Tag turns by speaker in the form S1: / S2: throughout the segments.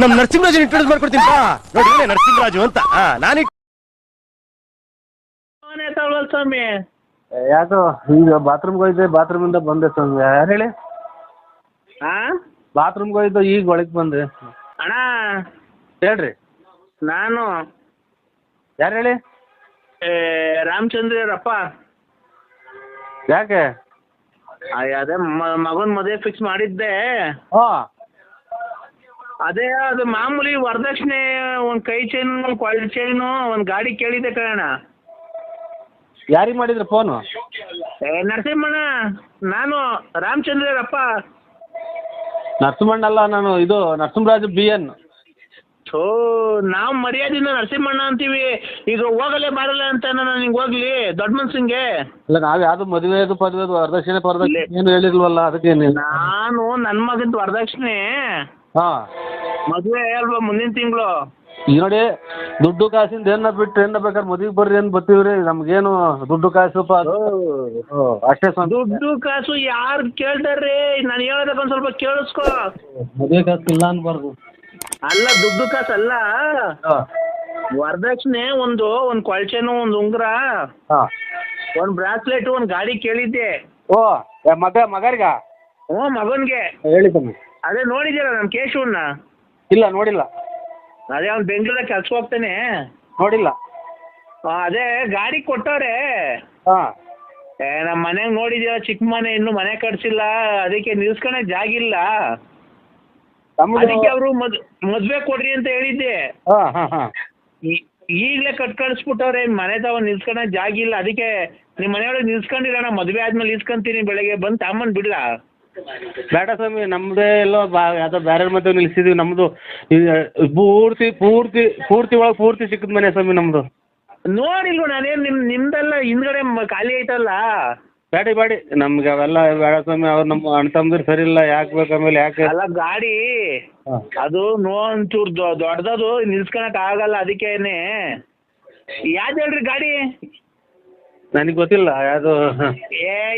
S1: ನಮ್ ನರಸಿಂಹರಾಜ್ ಇಂಟ್ರೊಡ್ಯೂಸ್ ಮಾಡ್ಕೊಡ್ತೀನಿ ಬಾ. ನೋಡಿ ನರಸಿಂಹರಾಜು ಅಂತ. ನಾನು
S2: ಸ್ವಾಮಿ
S3: ಯಾಕೋ ಈಗ ಬಾತ್ರೂಮ್ಗೆ ಹೋಯ್ದೆ, ಬಾತ್ರೂಮಿಂದ ಬಂದೆ ಸ್ವಾಮಿ. ಯಾರು ಹೇಳಿ? ಬಾತ್ರೂಮ್ಗೆ ಹೋಯ್ದು ಈಗ ಒಳಗೆ ಬಂದೆ.
S2: ಅಣ್ಣ
S3: ಹೇಳ್ರಿ,
S2: ನಾನು
S3: ಯಾರು ಹೇಳಿ?
S2: ರಾಮಚಂದ್ರಪ್ಪ.
S3: ಯಾಕೆ?
S2: ಅದೇ ಮಗನ ಮದುವೆ ಫಿಕ್ಸ್ ಮಾಡಿದ್ದೆ. ಅದೇ ಅದು ಮಾಮೂಲಿ ವರದಕ್ಷಿಣೆ, ಒಂದು ಕೈ ಚೈನು, ಒಂದು ಕ್ವಾಲಿಟಿ ಚೈನು, ಒಂದು ಗಾಡಿ ಕೇಳಿದ್ದೆ ಕಣ.
S3: ಯಾರಿಗೆ ಮಾಡಿದ್ರಿ ಫೋನು?
S2: ನರಸಿಂಹಣ್ಣ, ನಾನು ರಾಮಚಂದ್ರಪ್ಪ.
S3: ನರಸಿಂಹಣ್ಣ ಅಲ್ಲ, ನಾನು ಇದು ನರಸಿಂಹರಾಜು BN.
S2: ನಾವು ಮರ್ಯಾದಿಂದ ನರಸಿಂಹಣ್ಣ ಅಂತೀವಿ. ಈಗ ಹೋಗಲೇ ಬಾರಲ್ಲ ಅಂತ ನಾನು ನಿಂಗೆ ಹೋಗ್ಲಿ ದೊಡ್ಡ ಮನ್ಸಿಂಗೆ.
S3: ಇಲ್ಲ, ನಾವು ಯಾವುದು ಮದುವೆದು ಪದವಿದು ವರದಕ್ಷಿಣೆ ಪರದಕ್ಷಿಣೆ ಏನು ಹೇಳಿಲ್ವಲ್ಲ, ಅದಕ್ಕೆ
S2: ನಾನು ನನ್ನ ಮಗಂದು ವರದಕ್ಷಿಣೆ ಮದುವೆ ಅಲ್ವಾ ಮುಂದಿನ ತಿಂಗಳು.
S3: ಈಗ ನೋಡಿ, ದುಡ್ಡು ಕಾಸಿಂದ ಏನ ಬಿಟ್ಟು ಏನ ಬೇಕಾದ್ರೆ ಮದುವೆಗೆ ಬರ್ರಿ ಏನು ಬರ್ತೀವ್ರಿ. ನಮ್ಗೇನು ದುಡ್ಡು ಕಾಸು ಅಷ್ಟೇ ಸ್ವಾಮಿ.
S2: ದುಡ್ಡು ಕಾಸು ಯಾರು ಕೇಳ್ತಾರ್ರಿ? ನಾನು ಹೇಳೋದಕ್ಕೆ ಒಂದು ಸ್ವಲ್ಪ ಕೇಳಿಸ್ಕೊ.
S3: ಮದುವೆ ಕಾಸು ಇಲ್ಲ ಅನ್ಬಾರ್ದು.
S2: ಅಲ್ಲ, ದುಡ್ಡು ಕಾಸು ಅಲ್ಲ, ವರದಕ್ಷಿಣೆ ಒಂದು ಕೊಳಚೆನು, ಒಂದು ಉಂಗುರ, ಒಂದು ಬ್ರಾಸ್ಲೆಟ್, ಒಂದು ಗಾಡಿ ಕೇಳಿದ್ದೆ.
S3: ಮಗರಿಗ?
S2: ಹ್ಞೂ, ಮಗನ್ಗೆ.
S3: ಹೇಳಿ ಸ್ವಾಮಿ.
S2: ಅದೇ ನೋಡಿದ್ದೀರ ನಮ್ಮ ಕೇಶವನ್ನ?
S3: ಇಲ್ಲ, ನೋಡಿಲ್ಲ.
S2: ಅದೇ ಅವ್ನು ಬೆಂಗಳೂರಾಗ ಕೆಲ್ಸಕ್ಕೆ ಹೋಗ್ತಾನೆ.
S3: ನೋಡಿಲ್ಲ.
S2: ಅದೇ ಗಾಡಿ ಕೊಟ್ಟವ್ರೆ. ನಮ್ಮ ಮನೆಗೆ ನೋಡಿದ್ದೀರ, ಚಿಕ್ಕ ಮನೆ, ಇನ್ನು ಮನೆ ಕಟ್ಸಿಲ್ಲ, ಅದಕ್ಕೆ ನಿಲ್ಸ್ಕೊಳಕ್ ಜಾಗಿಲ್ಲ. ಅದಕ್ಕೆ ಅವರು ಮದ್ವೆ ಕೊಡ್ರಿ ಅಂತ ಹೇಳಿದ್ದೆ. ಈಗಲೇ ಕಳ್ಸ್ಬಿಟ್ಟವ್ರೆ, ಮನೆ ತಾವ ನಿಲ್ಸ್ಕೊಳಕ್ ಜಾಗಿಲ್ಲ. ಅದಕ್ಕೆ ನಿಮ್ಮ ಮನೆಯೊಳಗೆ ನಿಲ್ಸ್ಕೊಂಡಿರೋಣ, ಮದ್ವೆ ಆದ್ಮೇಲೆ ನಿಲ್ಸ್ಕೊಂತೀನಿ, ಬೆಳಗ್ಗೆ ಬಂದು ತಾಮನ್ ಬಿಡ್ಲ?
S3: ಬೇಡ ಸ್ವಾಮಿ, ನಮ್ದೇ ಎಲ್ಲೋ ಯಾವ್ದೋ ಬೇರೆ ಮದುವೆ ನಿಲ್ಸಿದೀವಿ. ನಮ್ದು ಪೂರ್ತಿ ಪೂರ್ತಿ ಪೂರ್ತಿ ಒಳಗೆ ಪೂರ್ತಿ ಸಿಕ್ಕದ ಮನೆ ಸ್ವಾಮಿ ನಮ್ದು.
S2: ನೋಡಿಲ್ವ ನಾನೇನು ನಿಮ್ದೆಲ್ಲ ಹಿಂದ್ಗಡೆ ಖಾಲಿ ಐತಲ್ಲ?
S3: ಬೇಡಿ ನಮ್ಗೆ ಅವೆಲ್ಲ ಬೇಡ ಸ್ವಾಮಿ. ಅವ್ರು ನಮ್ಮ ಅಣ್ಣ ತಮ್ಮದಿರು ಸರಿ ಇಲ್ಲ, ಯಾಕೆ ಬೇಕು ಆಮೇಲೆ? ಯಾಕೆ
S2: ಅಲ್ಲ, ಗಾಡಿ ಅದು ಒಂಚೂರು ದೊಡ್ಡದದು, ನಿಲ್ಸ್ಕೊಳಕ್ ಆಗಲ್ಲ. ಅದಕ್ಕೇನೆ ಯಾವ್ದು ಹೇಳ್ರಿ ಗಾಡಿ?
S3: ನನಗೆ ಗೊತ್ತಿಲ್ಲ ಯಾವುದು.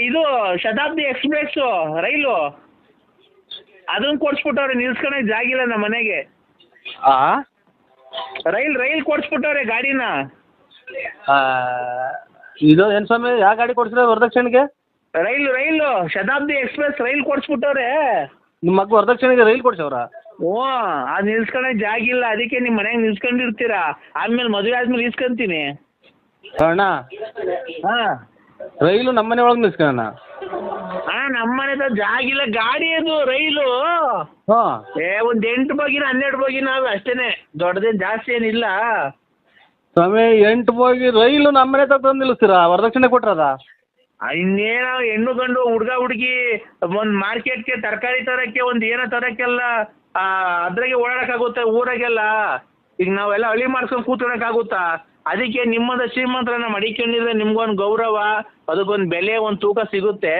S2: ಇದು ಶತಾಬ್ದಿ ಎಕ್ಸ್ಪ್ರೆಸ್ ರೈಲು, ಅದನ್ನ ಕೊಡ್ಸ್ಬಿಟ್ಟವ್ರೆ, ನಿಲ್ಸ್ಕೊಳಕ್ ಜಾಗಿಲ್ಲ ನಮ್ಮ ಮನೆಗೆ. ರೈಲ್ ಕೊಡ್ಸ್ಬಿಟ್ಟವ್ರೆ ಗಾಡಿನ.
S3: ಇದು ಏನು ಸ್ವಾಮಿ, ಯಾವ ಗಾಡಿ ಕೊಡ್ಸಿರ ವರದಕ್ಷಿಣೆಗೆ?
S2: ರೈಲು ಶತಾಬ್ದಿ ಎಕ್ಸ್ಪ್ರೆಸ್ ರೈಲ್ ಕೊಡ್ಸ್ಬಿಟ್ಟವ್ರೆ.
S3: ನಿಮ್ಮ ಮಗ ವರದಕ್ಷಿಣೆಗೆ ರೈಲ್ ಕೊಡ್ಸವ್ರ?
S2: ಹ್ಞೂ, ಅದು ನಿಲ್ಸ್ಕೊಳಕ್ ಜಾಗಿಲ್ಲ. ಅದಕ್ಕೆ ನಿಮ್ಮ ಮನೆಗೆ ನಿಲ್ಸ್ಕೊಂಡಿರ್ತೀರಾ, ಆದ್ಮೇಲೆ ಮದುವೆ ಆದ್ಮೇಲೆ ನಿಲ್ಸ್ಕೊಂತೀನಿ.
S3: ಅಣ್ಣ, ರೈಲು ನಮ್ಮನೆ ಒಳಗೆ ನಿಲ್ಸ್ಕೊಳ್ಳೋಣ?
S2: ನಮ್ಮನೆ ಜಾಗಿಲ್ಲ, ಗಾಡಿ ಅದು ರೈಲು. ಒಂದು 8 ಬೋಗಿನ 12 ಬೋಗಿನ ಅಷ್ಟೇನೆ, ದೊಡ್ಡದೇನು ಜಾಸ್ತಿ ಏನಿಲ್ಲ.
S3: ಸ್ವಾಮಿ, 8 ಬೋಗಿ ರೈಲು ನಮ್ಮನೆ ತಂದು ನಿಲ್ಲಿಸ್ತೀರಾ? ವರದಕ್ಷಿಣೆ ಕೊಟ್ರದ?
S2: ಇನ್ನೇನೋ ಹೆಣ್ಣು ಗಂಡು, ಹುಡುಗ ಹುಡುಗಿ, ಒಂದು ಮಾರ್ಕೆಟ್ಗೆ ತರಕಾರಿ ತರಕ್ಕೆ, ಒಂದು ಏನೋ ತರಕ್ಕೆಲ್ಲ ಅದ್ರಾಗೆ ಓಡಾಡಕ್ಕಾಗುತ್ತಾ ಊರಾಗೆಲ್ಲ? ಈಗ ನಾವೆಲ್ಲ ಹಳ್ಳಿ ಮಾಡ್ಸ್ಕೊಂಡು ಕೂತ್ಕೊಳಕ್ಕಾಗುತ್ತಾ? ಅದಕ್ಕೆ ನಿಮ್ಮದ ಶ್ರೀಮಂತರನ್ನ ಮಡಿಕೊಂಡಿದ್ರೆ ನಿಮ್ಗೊಂದು ಗೌರವ, ಅದಕ್ಕೊಂದು ಬೆಲೆ, ಒಂದು ತೂಕ ಸಿಗುತ್ತೆ.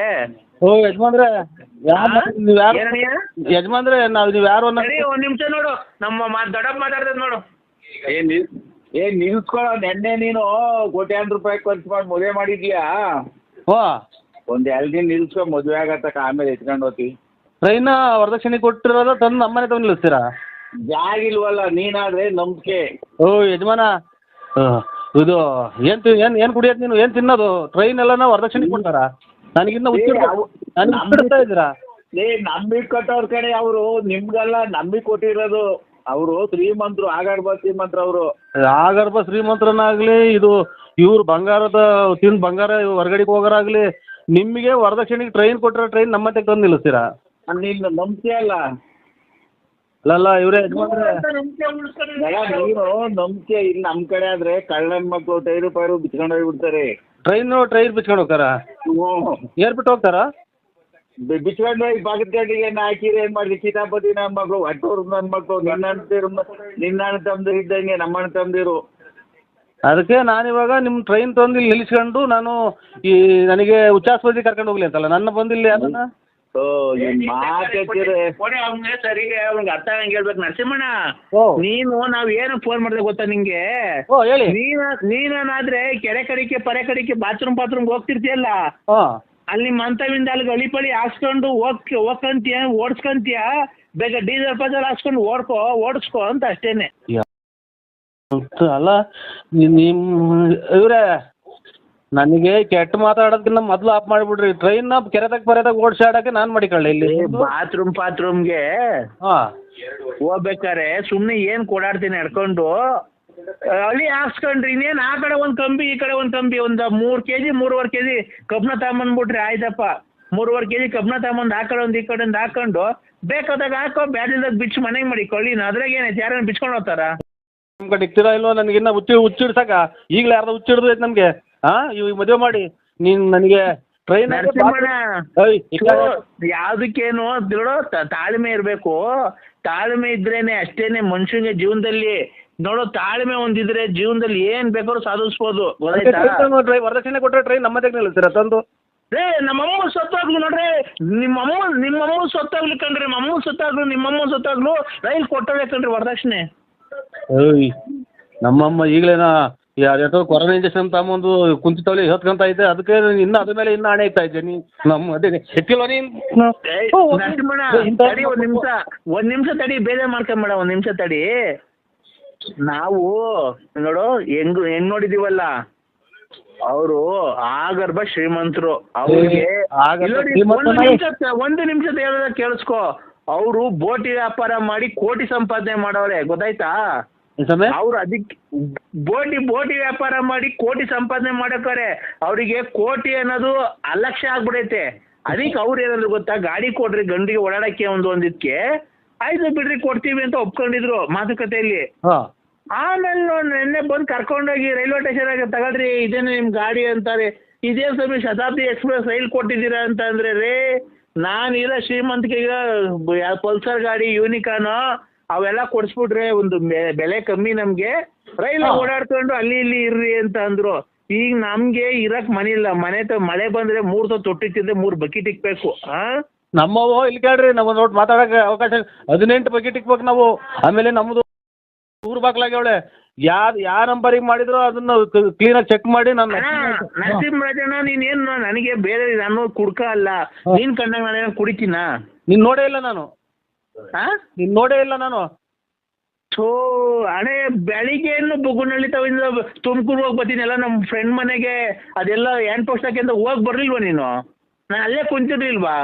S3: ಯಜಮಾನ್ರೆ, ಯಜಮಾನ್ರೆ ನೀವು ಯಾರು?
S2: ಒಂದು ನಿಮಿಷ ನೋಡು, ನಮ್ಮ ದೊಡ್ಡಪ್ಪ ಮಾತಾಡ್ತದ ನೋಡು.
S4: ನಿಲ್ಸ್ಕೊಳ್ಳೋ ನೆನ್ನೆ ನೀನು ಕೋಟ್ಯಾಂತರ ರೂಪಾಯಿ ಖರ್ಚು ಮಾಡಿ ಮದುವೆ ಮಾಡಿದ್ಯಾ? ಒಂದು 2 ದಿನ ನಿಲ್ಸ್ಕೊ, ಮದುವೆ ಆಗತ್ತಕ್ಕ, ಆಮೇಲೆ ಎತ್ಕೊಂಡು ಹೋಗ್ತಿ.
S3: ಟ್ರೈನ್ ವರದಕ್ಷಿಣೆ ಕೊಟ್ಟಿರೋದ ತಂದು ನಮ್ಮನೆ ತಂದು ನಿಲ್ಲಿಸ್ತೀರಾ?
S4: ಜಾಗಿಲ್ವಲ್ಲ, ನೀನಾದ್ರೆ ನಂಬಿಕೆ.
S3: ಯಜಮಾನ, ಇದು ಏನು ಕುಡಿಯೋದು ನೀನು? ಏನು ತಿನ್ನೋದು? ಟ್ರೈನ್ ಎಲ್ಲ ವರದಕ್ಷಿಣೆ ಕೊಡ್ತಾರ? ನನಗಿನ್ನ ಹುಚ್ಚಿಡ್ತಾ ಇದ್ದೀರಾ?
S4: ನಂಬಿಕೆ ಕೊಟ್ಟವ್ರ ಕಡೆ ಅವರು, ನಿಮ್ಗೆಲ್ಲ ನಂಬಿಕೆ ಕೊಟ್ಟಿರೋದು. ಅವರು ಶ್ರೀಮಂತರು, ಆಗಾರ್ಬ ಶ್ರೀಮಂತರು ಅವರು.
S3: ಆಗಾರ್ಬ ಶ್ರೀಮಂತರನ್ನಾಗ್ಲಿ, ಇವ್ರು ಬಂಗಾರ ಹೊರಗಡೆಗೆ ಹೋಗೋರಾಗ್ಲಿ, ನಿಮಗೆ ವರದಕ್ಷಿಣೆಗೆ ಟ್ರೈನ್ ಕೊಟ್ಟಿರೋ ಟ್ರೈನ್ ನಮ್ಮ ತಂದು ನಿಲ್ಲಿಸ್ತೀರಾ?
S4: ನಿನ್ನ ನಂಬಿಕೆ ಅಲ್ಲ.
S3: ಅಲ್ಲ ಇವರೇ ಯಜಮಾನ್ರೆ,
S4: ನೀನು ನಂಬಿಕೆ ಇಲ್ಲಿ ನಮ್ಮ ಕಡೆ ಆದ್ರೆ ಕಳ್ಳನ ಮಕ್ಕಳು ಟೈರು ಪೈರು ಬಿಚ್ಕೊಂಡು ಹೋಗ್ಬಿಡ್ತಾರೆ.
S3: ಟೈರ್ ಬಿಚ್ಕೊಂಡು ಹೋಗ್ತಾರ? ಏರ್ಬಿಟ್ಟು ಹೋಗ್ತಾರ?
S4: ಬಿಚ್ಕೊಂಡು ಹೋಗಿ ಬಾಗಿದ ಗಂಡಿಗೆ ಹಾಕಿರಿ. ಏನ್ ಮಾಡಿದ್ರಿ? ಕಿತಾಪತಿ ನನ್ನ ಮಕ್ಕಳು, ಅಟ್ಟೂರು ನನ್ನ ಮಕ್ಕಳು, ನಿನ್ನ ಅಣ್ಣ ತಮ್ಮದಿರು ಇದ್ದಂಗೆ ನಮ್ಮ ಅಣ್ಣ ತಮ್ಮದಿರು.
S3: ಅದಕ್ಕೆ ನಾನಿವಾಗ ನಿಮ್ಮ ಟ್ರೈನ್ ತಂದು ಇಲ್ಲಿ ನಿಲ್ಲಿಸ್ಕೊಂಡು ನನಗೆ ಉಚ್ಚಾಸ್ಪತ್ರೆಗೆ ಕರ್ಕೊಂಡು ಹೋಗ್ಲಿ ಅಂತಲ್ಲ, ನನ್ನ ಬಂದಿಲ್ಲ ಅದನ್ನ
S2: ಸರಿಗೆ ಅವ್ನಿಗೆ ಅರ್ಥ ಆಗಂಗೆ ಹೇಳ್ಬೇಕು. ನರಸಿಂಹಣ್ಣ, ನೀನು ನಾವ್ ಏನು ಫೋನ್ ಮಾಡಿದೆ ಗೊತ್ತಾ ನಿಂಗೆ?
S3: ಹೇಳಿ.
S2: ನೀನಾದ್ರೆ ಕೆರೆ ಕಡಿಕೆ ಪರೆ ಕಡಿಕೆ ಬಾತ್ರೂಮ್ ಹೋಗ್ತಿರ್ತೀಯಲ್ಲ, ಅಲ್ಲಿ ಮಂತವಿಂದ ಅಲ್ಲಿ ಗಳಿ ಪಳಿ ಹಾಕ್ಸ್ಕೊಂಡು ಹೋಗ್ಕಂತೀಯ, ಓಡಿಸ್ಕಂತೀಯ. ಬೇಗ ಡೀಸೆಲ್ ಪಜಲ್ ಹಾಕ್ಸ್ಕೊಂಡು ಓಡಿಸ್ಕೊ ಅಂತ ಅಷ್ಟೇನೆ.
S3: ಅಲ್ಲ ನಿಮ್ಮ ಇವ್ರೆ ನನಗೆ ಕೆಟ್ಟ ಮಾತಾಡೋದಕ್ಕಿಂತ ಮೊದಲು ಆಫ್ ಮಾಡಿಬಿಡ್ರಿ. ಟ್ರೈನ್ನ ಕೆರೆದಾಗ ಪರೆದಾಗ ಓಡಿಸಾಡಕ್ಕೆ ನಾನು ಮಾಡಿಕೊಳ್ಳಿ ಇಲ್ಲಿ
S2: ಬಾತ್ರೂಮ್ಗೆ
S3: ಹಾಂ
S2: ಹೋಗ್ಬೇಕಾರೆ ಸುಮ್ಮನೆ ಏನು ಕೊಡಾಡ್ತೀನಿ ನಡ್ಕೊಂಡು ಹಳ್ಳಿ ಹಾಕ್ಸ್ಕೊಂಡ್ರಿ. ಇನ್ನೇನು ಆ ಕಡೆ ಒಂದು ಕಂಬಿ ಈ ಕಡೆ ಒಂದು ಕಂಬಿ ಒಂದು 3 kg 3.5 kg ಕಬ್ಬನ ತಗೊಂಬಂದ್ಬಿಟ್ರಿ ಆಯ್ತಪ್ಪ. 3.5 kg ಕಬ್ಬನ ತಗೊಂಬಂದು ಆ ಕಡೆ ಒಂದು ಈ ಕಡೆ ಒಂದು ಹಾಕೊಂಡು ಬೇಕಾದಾಗ ಹಾಕೋ ಬ್ಯಾಡ್ದಾಗ ಬಿಚ್ಚು ಮನೆಗೆ ಮಾಡಿ ಕೊಳ್ಳಿನ ಅದ್ರಾಗ ಏನೈತೆ ಯಾರನ್ನ ಬಿಚ್ಕೊಂಡು ಹೋಗ್ತಾರ?
S3: ನಮ್ಮ ಕಡೆ ಇಕ್ತೀರಾ ಇಲ್ವೋ? ನನಗಿನ್ನ ಹುಚ್ಚಿಡ್ಸಕ ಈಗಲೇ ಯಾರ್ದು ಹುಚ್ಚಿಡ್ದೈತೆ ನಮಗೆ. ಹಾಂ ಇವಾಗ ಮದುವೆ ಮಾಡಿ ನೀನು ನನಗೆ ಟ್ರೈನ್
S2: ಯಾವ್ದಕ್ಕೇನು ನೋಡೋ ತಾಳ್ಮೆ ಇರಬೇಕು. ತಾಳ್ಮೆ ಇದ್ರೇನೆ ಅಷ್ಟೇನೆ ಮನುಷ್ಯನಿಗೆ ಜೀವನದಲ್ಲಿ ನೋಡೋ ತಾಳ್ಮೆ ಒಂದಿದ್ರೆ ಜೀವನದಲ್ಲಿ ಏನ್ ಬೇಕಾದ್ರೂ ಸಾಧಿಸ್ಬೋದು.
S3: ವರದಕ್ಷಿಣೆ ಕೊಟ್ಟರೆ ಟ್ರೈನ್ ನಮ್ಮದೇ ನಿಲ್ಲಿಸ್ತೀರ ತಂದು?
S2: ರೇ ನಮ್ಮಮ್ಮ ಸತ್ತಾಗ್ಲು ನೋಡ್ರಿ, ನಿಮ್ಮಮ್ಮ ಸತ್ತಾಗ್ಲಿ ಕಣ್ರಿ, ನಮ್ಮಮ್ಮ ಸತ್ತಾಗ್ಲು ನಿಮ್ಮಮ್ಮ ಸತ್ತಾಗ್ಲು ರೈಲ್ ಕೊಟ್ಟವೇ ಕಣ್ರಿ ವರದಕ್ಷಿಣೆ.
S3: ಏಯ್ ನಮ್ಮಮ್ಮ ಈಗಲೇನ ಯಾರೋ ಕೊರೋನಾ ಇಂಜೆಕ್ಷನ್ ತಗೊಂಬಂದು ಕುಂತಿತ್ತವಳಿ ಹೊತ್ಕೊಂತ ಐತೆ, ಅದಕ್ಕೆ ಇನ್ನು ಅದ್ರ ಮೇಲೆ ಇನ್ನು ಹಣೆ ಇಕ್ತಾ ಇದ್ದೆ. ನಮ್ಮ ಅದೇ ಎಕ್ಕಿಲ್ವ ನೀನು?
S2: ತಡಿ ಒಂದ್ ನಿಮಿಷ ತಡಿ, ಬೇರೆ ಮಾಡ್ಕೊಂಬೇಡ, ಒಂದ್ ನಿಮಿಷ ತಡಿ. ನಾವು ನೋಡು ಹೆಂಗ್ ನೋಡಿದೀವಲ್ಲ, ಅವರು ಆಗರ್ಭ ಶ್ರೀಮಂತರು. ಅವ್ರಿಗೆ ಒಂದು ನಿಮಿಷ ಹೇಳೋದ ಕೇಳಿಸ್ಕೊ. ಅವರು ಬೋಟಿ ವ್ಯಾಪಾರ ಮಾಡಿ ಕೋಟಿ ಸಂಪಾದನೆ ಮಾಡವ್ರೆ, ಗೊತ್ತಾಯ್ತಾ? ಅವ್ರು ಅದಕ್ಕೆ ಬೋಟಿ ವ್ಯಾಪಾರ ಮಾಡಿ ಕೋಟಿ ಸಂಪಾದನೆ ಮಾಡಕ್ಕಾರೆ. ಅವರಿಗೆ ಕೋಟಿ ಅನ್ನೋದು ಅಲಕ್ಷ್ಯ ಆಗ್ಬಿಡೈತೆ. ಅದಕ್ಕೆ ಅವ್ರು ಏನಾದ್ರು ಗೊತ್ತಾ, ಗಾಡಿ ಕೊಡ್ರಿ ಗಂಡಿಗೆ ಓಡಾಡಕ್ಕೆ ಒಂದಿದ್ಕೆ, ಆಯ್ತು ಬಿಡ್ರಿ ಕೊಡ್ತೀವಿ ಅಂತ ಒಪ್ಕೊಂಡಿದ್ರು ಮಾತುಕತೆಯಲ್ಲಿ. ಆಮೇಲೆ ನೆನ್ನೆ ಬಂದು ಕರ್ಕೊಂಡೋಗಿ ರೈಲ್ವೆ ಸ್ಟೇಷನ್ ಆಗಿ ತಗೊಳ್ರಿ ಇದೇನು ನಿಮ್ ಗಾಡಿ ಅಂತಾರೆ. ಇದೇನು ಸ್ವಾಮಿ ಶತಾಬ್ದಿ ಎಕ್ಸ್ಪ್ರೆಸ್ ರೈಲ್ ಕೊಟ್ಟಿದ್ದೀರಾ ಅಂತ ಅಂದ್ರೆ, ರೇ ನಾನಿರೋ ಶ್ರೀಮಂತಿಗೆ ಈಗ ಪಲ್ಸರ್ ಗಾಡಿ ಯೂನಿಕಾನು ಅವೆಲ್ಲ ಕೊಡಿಸ್ಬಿಟ್ರೆ ಒಂದು ಬೆಲೆ ಕಮ್ಮಿ ನಮ್ಗೆ, ರೈಲ್ ಓಡಾಡ್ಕೊಂಡು ಅಲ್ಲಿ ಇಲ್ಲಿ ಇರ್ರಿ ಅಂತ ಅಂದ್ರು. ಈಗ ನಮ್ಗೆ ಇರಕ್ ಮನೆ ಇಲ್ಲ, ಮಳೆ ಬಂದ್ರೆ 3 ತೊಟ್ಟಿತ್ತಿದ್ರೆ 3 ಬಕೆಟ್ ಇಕ್ಬೇಕು.
S3: ನಮ್ಮವು ಇಲ್ಲಿ ಕೇಳ್ರಿ, ನಮ್ಮ ನೋಟ್ ಮಾತಾಡಕ್ಕೆ ಅವಕಾಶ 18 ಬಕೆಟ್ ಇಕ್ಬೇಕು ನಾವು. ಆಮೇಲೆ ನಮ್ದು ಊರ್ ಬಾಕ್ಲಾಗ್ಯವಳೆ, ಯಾವ ನಂಬರಿಗೆ ಮಾಡಿದ್ರು ಅದನ್ನ ಕ್ಲೀನಾಗಿ ಚೆಕ್ ಮಾಡಿ ನಾನು
S2: ನರಸಿಂಹರಾಜಣ್ಣ ನೀನೇನು ನನಗೆ ಬೇರೆ ನಾನು ಕುಡ್ಕ ಅಲ್ಲ, ನೀನ್ ಕಂಡಾಗ ನಾನೇನು ಕುಡಿತೀನ?
S3: ನೀನ್ ನೋಡೇ ಇಲ್ಲ ನಾನು. ನೀನ್ ನೋಡೇ ಇಲ್ಲ ನಾನು.
S2: ಸೊ ಹಣೆ ಬೆಳಿಗ್ಗೆ ಬುಗುನಳ್ಳಿ ತವಿಂದ ತುಮಕೂರು ಹೋಗಿ ಬರ್ತೀನಿ ಎಲ್ಲ ನಮ್ಮ ಫ್ರೆಂಡ್ ಮನೆಗೆ, ಅದೆಲ್ಲ ಹ್ಯಾಂಡ್ ಪೋಸ್ಟ್ ಹಾಕಿಂದ ಹೋಗಿ ಬರ್ಲಿಲ್ವಾ ನೀನು? ನಾನು ಅಲ್ಲೇ ಕುಂತಿರ್ಲಿಲ್ವಾ?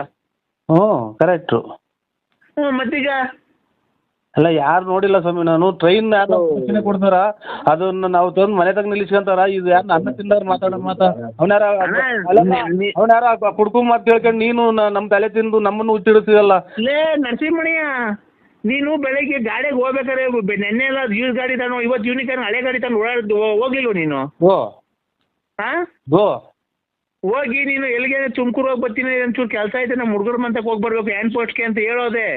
S3: ಕರೆಕ್ಟು.
S2: ಮತ್ತೀಗ
S3: ಅಲ್ಲ ಯಾರು ನೋಡಿಲ್ಲ ಸ್ವಾಮಿ ನಾನು. ಟ್ರೈನ್ ಯಾರು ಕೊಡ್ತಾರ ಅದನ್ನ ನಾವು ತಂದು ಮನೆ ತಗ ನಿಲ್ಲಿಸ್ಕೊಂತಾರ. ಇದು ಯಾರು ಅನ್ನ ತಿಂದವ್ರು ಅವನ್ಯಾರ ಕುಡ್ಕು ಮಾತು ಕೇಳ್ಕೊಂಡು ನೀನು ನಮ್ಮ ತಲೆ ತಿಂದು ನಮ್ಮನ್ನು ಹುಚ್ಚಿಡಿಸ್ತೀವಲ್ಲ.
S2: ಲೇ ನರಸಿಂಹಣ್ಣ, ನೀನು ಬೆಳಗ್ಗೆ ಗಾಡಿಗೆ ಹೋಗ್ಬೇಕಾರೆ ನೆನ್ನೆ ಎಲ್ಲ ಯೂಸ್ ಗಾಡಿ ತಾನು, ಇವತ್ತು ಯೂನಿಕಾರ್ನ್ ಹಳೆ ಗಾಡಿ ತಾನು ಹೋಗ್ಲಿಲ್ವ ನೀನು? ಹೋಗಿ ನೀನು ಎಲ್ಲಿಗೆ ತುಮಕೂರು ಹೋಗಿ ಬರ್ತೀನಿ, ಒಂಚೂರು ಕೆಲಸ ಐತೆ ನಮ್ಮ ಹುಡುಗರ ಮಂತಕ್ಕೆ ಹೋಗಿ ಬರ್ಬೇಕು ಹ್ಯಾಂಡ್ ಪೋಸ್ಟ್ಗೆ ಅಂತ ಹೇಳೋದೆ.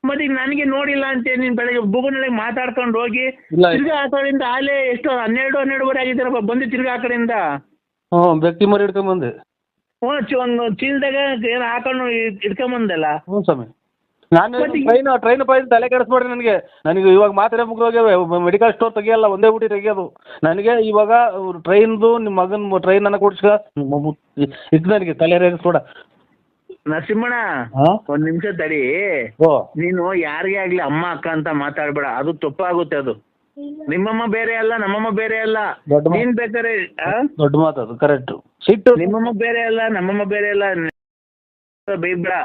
S2: ಮತ್ತೆ ಈಗ ನನಗೆ ನೋಡಿಲ್ಲ ಅಂತ ನೀನು ಬೆಳಗ್ಗೆ ಬುಗುನಳ್ಳಿಗೆ ಮಾತಾಡ್ಕೊಂಡು ಹೋಗಿ ತಿರ್ಗಾ ಆ ಕಡೆಯಿಂದ ಆಲೇ ಎಷ್ಟು 12-12:30 ಆಗಿದ್ದಾರಪ್ಪ ಬಂದು ತಿರ್ಗಾ ಆ ಕಡೆಯಿಂದ
S3: ವ್ಯಕ್ತಿ ಮರಿ ಹಿಡ್ಕೊಂಬಂದೆ.
S2: ಒಂದು ಚೀಲದಾಗ ಏನು ಹಾಕೊಂಡು ಇಟ್ಕೊಂಬಂದಲ್ಲ.
S3: ಸ್ವಾಮಿ ನಾನು ಟ್ರೈನ್ ಪಾಯ್ದು ತಲೆ ಕೆಡಿಸ್ಬೇಡ್ರಿ ನನಗೆ ಇವಾಗ ಮಾತ್ರ ಮುಗಿದೋಗ್ಯಾವೆ. ಮೆಡಿಕಲ್ ಸ್ಟೋರ್ ತೆಗಿಯಲ್ಲ, ಒಂದೇ ಬುಟ್ಟಿ ತೆಗಿಯೋದು ನನಗೆ. ಇವಾಗ ಟ್ರೈನ್ದು ನಿಮ್ಮ ಮಗನ ಟ್ರೈನ್ ಅನ್ನ ಕೊಡ್ಸ್ಕ ಇದು ನನಗೆ ತಲೆ ರೇಗಿಸ್ಬೇಡ.
S2: ನರಸಿಂಹಣ್ಣ ಒಂದ್ ನಿಮಿಷ ತಡಿ. ನೀನು ಯಾರಿಗೇ ಆಗ್ಲಿ ಅಮ್ಮ ಅಕ್ಕ ಅಂತ ಮಾತಾಡ್ಬೇಡ, ಅದು ತಪ್ಪಾಗುತ್ತೆ. ಅದು ನಿಮ್ಮಮ್ಮ ಬೇರೆ ಅಲ್ಲ, ನಮ್ಮಮ್ಮ ಬೇರೆ ಅಲ್ಲ. ನೀನ್ ಬೇಕಾರೆ
S3: ದೊಡ್ಡ ಮಾತದು, ಕರೆಕ್ಟ್. ಸಿಟ್ಟು
S2: ನಿಮ್ಮಮ್ಮ ಬೇರೆ ಅಲ್ಲ, ನಮ್ಮಮ್ಮ ಬೇರೆ ಅಲ್ಲ, ಬೈಬೇಡ.